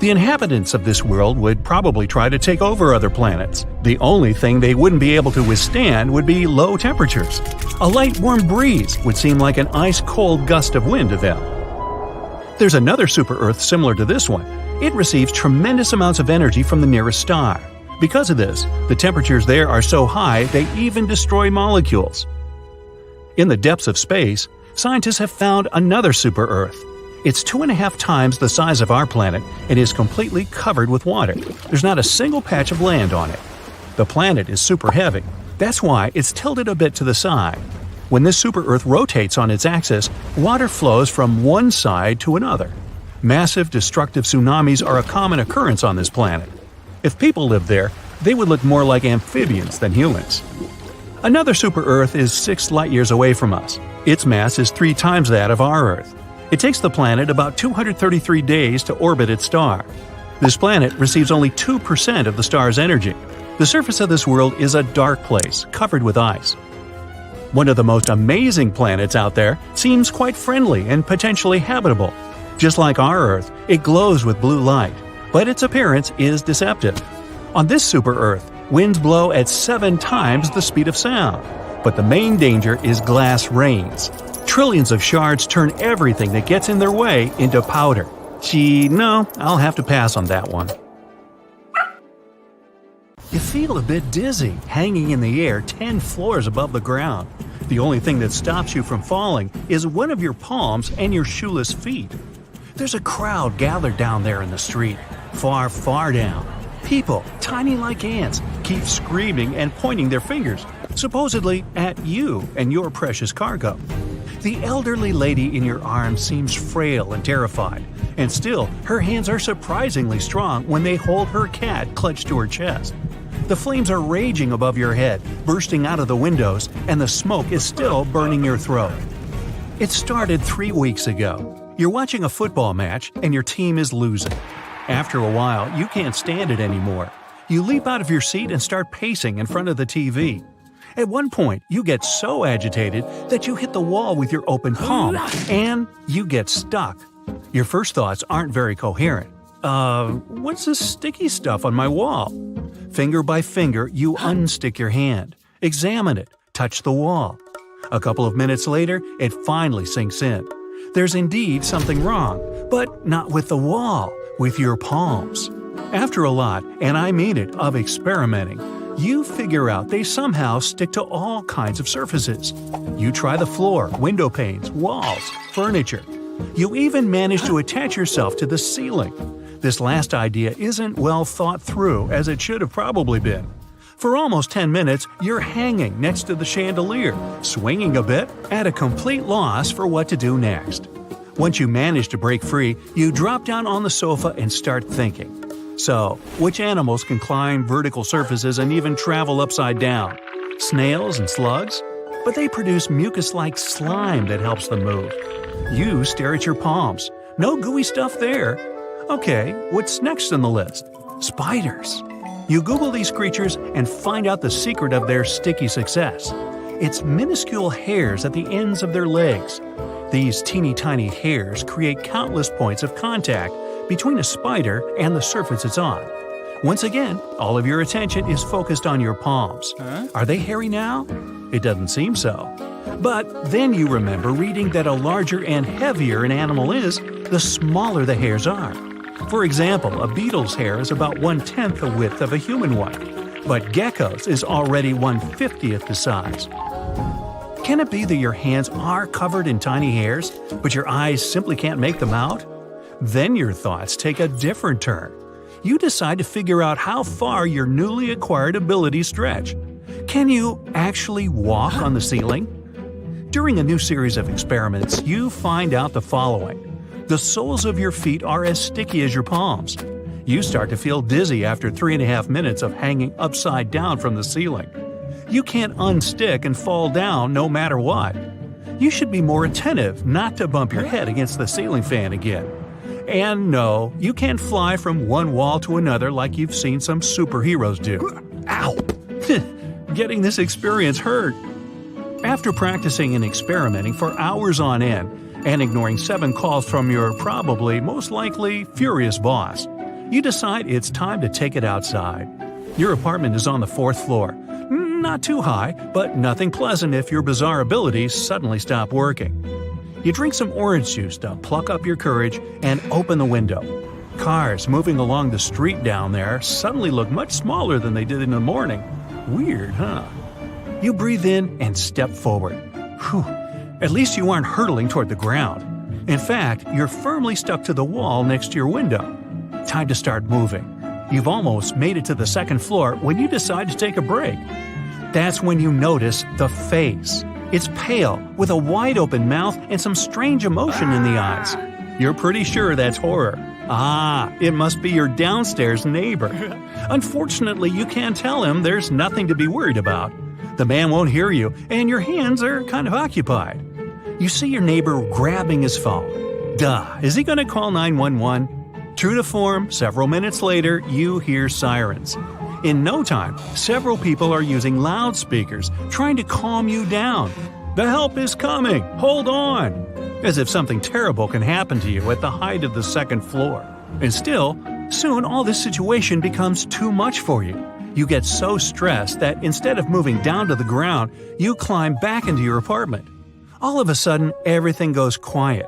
The inhabitants of this world would probably try to take over other planets. The only thing they wouldn't be able to withstand would be low temperatures. A light warm breeze would seem like an ice-cold gust of wind to them. There's another super-Earth similar to this one. It receives tremendous amounts of energy from the nearest star. Because of this, the temperatures there are so high they even destroy molecules. In the depths of space, scientists have found another super-Earth. It's 2.5 times the size of our planet and is completely covered with water. There's not a single patch of land on it. The planet is super heavy. That's why it's tilted a bit to the side. When this super-Earth rotates on its axis, water flows from one side to another. Massive destructive tsunamis are a common occurrence on this planet. If people lived there, they would look more like amphibians than humans. Another super-Earth is 6 light-years away from us. Its mass is 3 times that of our Earth. It takes the planet about 233 days to orbit its star. This planet receives only 2% of the star's energy. The surface of this world is a dark place, covered with ice. One of the most amazing planets out there seems quite friendly and potentially habitable. Just like our Earth, it glows with blue light, but its appearance is deceptive. On this super-Earth, winds blow at 7 times the speed of sound. But the main danger is glass rains. Trillions of shards turn everything that gets in their way into powder. Gee, no, I'll have to pass on that one. You feel a bit dizzy, hanging in the air 10 floors above the ground. The only thing that stops you from falling is one of your palms and your shoeless feet. There's a crowd gathered down there in the street, far, far down. People, tiny like ants, keep screaming and pointing their fingers, supposedly at you and your precious cargo. The elderly lady in your arms seems frail and terrified, and still, her hands are surprisingly strong when they hold her cat clutched to her chest. The flames are raging above your head, bursting out of the windows, and the smoke is still burning your throat. It started 3 weeks ago. You're watching a football match and your team is losing. After a while, you can't stand it anymore. You leap out of your seat and start pacing in front of the TV. At one point, you get so agitated that you hit the wall with your open palm, and you get stuck. Your first thoughts aren't very coherent. What's this sticky stuff on my wall? Finger by finger, you unstick your hand. Examine it. Touch the wall. A couple of minutes later, it finally sinks in. There's indeed something wrong, but not with the wall, with your palms. After a lot, and I mean it, of experimenting, you figure out they somehow stick to all kinds of surfaces. You try the floor, window panes, walls, furniture. You even manage to attach yourself to the ceiling. This last idea isn't well thought through, as it should have probably been. For almost 10 minutes, you're hanging next to the chandelier, swinging a bit, at a complete loss for what to do next. Once you manage to break free, you drop down on the sofa and start thinking. So, which animals can climb vertical surfaces and even travel upside down? Snails and slugs? But they produce mucus-like slime that helps them move. You stare at your palms. No gooey stuff there. Okay, what's next on the list? Spiders. You Google these creatures and find out the secret of their sticky success. It's minuscule hairs at the ends of their legs. These teeny tiny hairs create countless points of contact between a spider and the surface it's on. Once again, all of your attention is focused on your palms. Are they hairy now? It doesn't seem so. But then you remember reading that a larger and heavier an animal is, the smaller the hairs are. For example, a beetle's hair is about 1/10 the width of a human one, but gecko's is already 1/50th the size. Can it be that your hands are covered in tiny hairs, but your eyes simply can't make them out? Then your thoughts take a different turn. You decide to figure out how far your newly acquired abilities stretch. Can you actually walk on the ceiling? During a new series of experiments, you find out the following. The soles of your feet are as sticky as your palms. You start to feel dizzy after 3.5 minutes of hanging upside down from the ceiling. You can't unstick and fall down no matter what. You should be more attentive not to bump your head against the ceiling fan again. And no, you can't fly from one wall to another like you've seen some superheroes do. Ow! Getting this experience hurt. After practicing and experimenting for hours on end, and ignoring 7 calls from your probably, most likely, furious boss, you decide it's time to take it outside. Your apartment is on the 4th floor. Not too high, but nothing pleasant if your bizarre abilities suddenly stop working. You drink some orange juice to pluck up your courage and open the window. Cars moving along the street down there suddenly look much smaller than they did in the morning. Weird, huh? You breathe in and step forward. Whew. At least you aren't hurtling toward the ground. In fact, you're firmly stuck to the wall next to your window. Time to start moving. You've almost made it to the 2nd floor when you decide to take a break. That's when you notice the face. It's pale, with a wide-open mouth and some strange emotion in the eyes. You're pretty sure that's horror. It must be your downstairs neighbor. Unfortunately, you can't tell him there's nothing to be worried about. The man won't hear you, and your hands are kind of occupied. You see your neighbor grabbing his phone. Duh, is he going to call 911? True to form, several minutes later, you hear sirens. In no time, several people are using loudspeakers, trying to calm you down. The help is coming! Hold on! As if something terrible can happen to you at the height of the 2nd floor. And still, soon all this situation becomes too much for you. You get so stressed that instead of moving down to the ground, you climb back into your apartment. All of a sudden, everything goes quiet.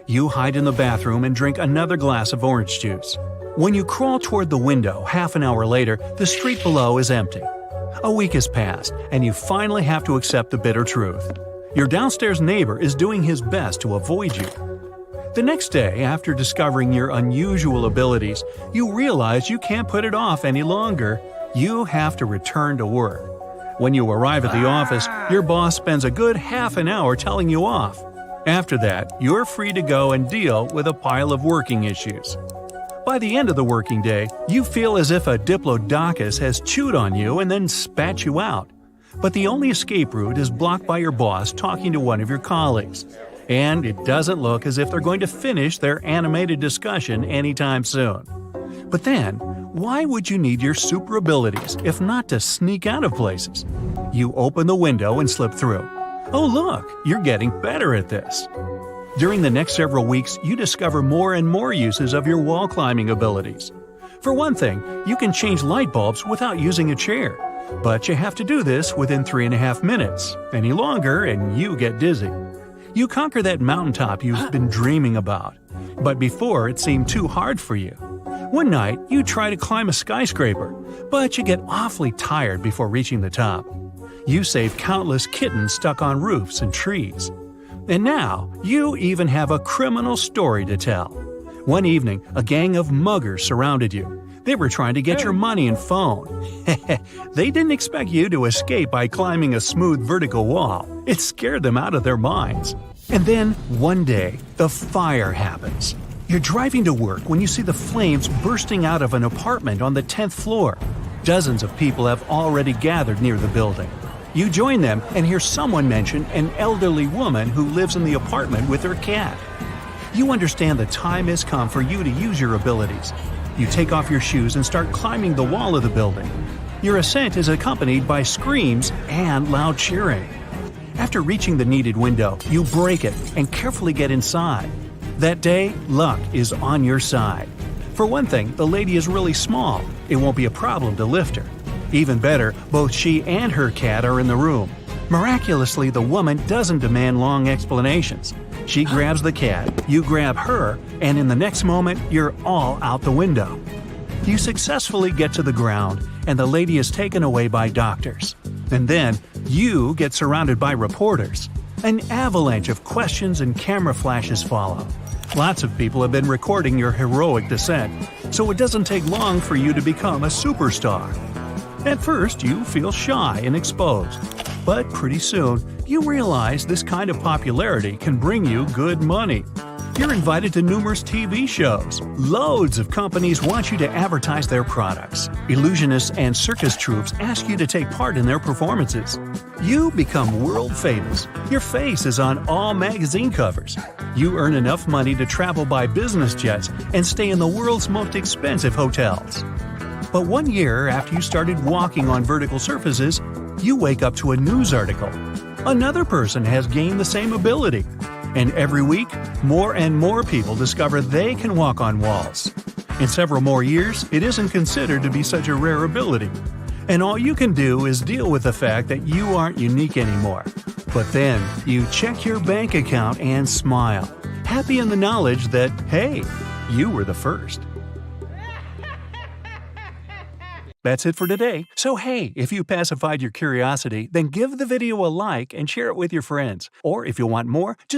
You hide in the bathroom and drink another glass of orange juice. When you crawl toward the window half an hour later, the street below is empty. A week has passed, and you finally have to accept the bitter truth. Your downstairs neighbor is doing his best to avoid you. The next day, after discovering your unusual abilities, you realize you can't put it off any longer. You have to return to work. When you arrive at the office, your boss spends a good half an hour telling you off. After that, you're free to go and deal with a pile of working issues. By the end of the working day, you feel as if a diplodocus has chewed on you and then spat you out. But the only escape route is blocked by your boss talking to one of your colleagues. And it doesn't look as if they're going to finish their animated discussion anytime soon. But then, why would you need your super abilities if not to sneak out of places? You open the window and slip through. Oh look, you're getting better at this. During the next several weeks, you discover more and more uses of your wall climbing abilities. For one thing, you can change light bulbs without using a chair. But you have to do this within 3.5 minutes. Any longer and you get dizzy. You conquer that mountaintop you've been dreaming about. But before it seemed too hard for you. One night, you try to climb a skyscraper, but you get awfully tired before reaching the top. You save countless kittens stuck on roofs and trees. And now, you even have a criminal story to tell. One evening, a gang of muggers surrounded you. They were trying to get your money and phone. They didn't expect you to escape by climbing a smooth vertical wall. It scared them out of their minds. And then, one day, the fire happens. You're driving to work when you see the flames bursting out of an apartment on the 10th floor. Dozens of people have already gathered near the building. You join them and hear someone mention an elderly woman who lives in the apartment with her cat. You understand the time has come for you to use your abilities. You take off your shoes and start climbing the wall of the building. Your ascent is accompanied by screams and loud cheering. After reaching the needed window, you break it and carefully get inside. That day, luck is on your side. For one thing, the lady is really small. It won't be a problem to lift her. Even better, both she and her cat are in the room. Miraculously, the woman doesn't demand long explanations. She grabs the cat, you grab her, and in the next moment, you're all out the window. You successfully get to the ground, and the lady is taken away by doctors. And then, you get surrounded by reporters. An avalanche of questions and camera flashes follow. Lots of people have been recording your heroic descent, so it doesn't take long for you to become a superstar. At first, you feel shy and exposed, but pretty soon, you realize this kind of popularity can bring you good money. You're invited to numerous TV shows. Loads of companies want you to advertise their products. Illusionists and circus troupes ask you to take part in their performances. You become world famous. Your face is on all magazine covers. You earn enough money to travel by business jets and stay in the world's most expensive hotels. But 1 year after you started walking on vertical surfaces, you wake up to a news article. Another person has gained the same ability. And every week, more and more people discover they can walk on walls. In several more years, it isn't considered to be such a rare ability. And all you can do is deal with the fact that you aren't unique anymore. But then, you check your bank account and smile, happy in the knowledge that, hey, you were the first. That's it for today. So hey, if you pacified your curiosity, then give the video a like and share it with your friends. Or if you want more, just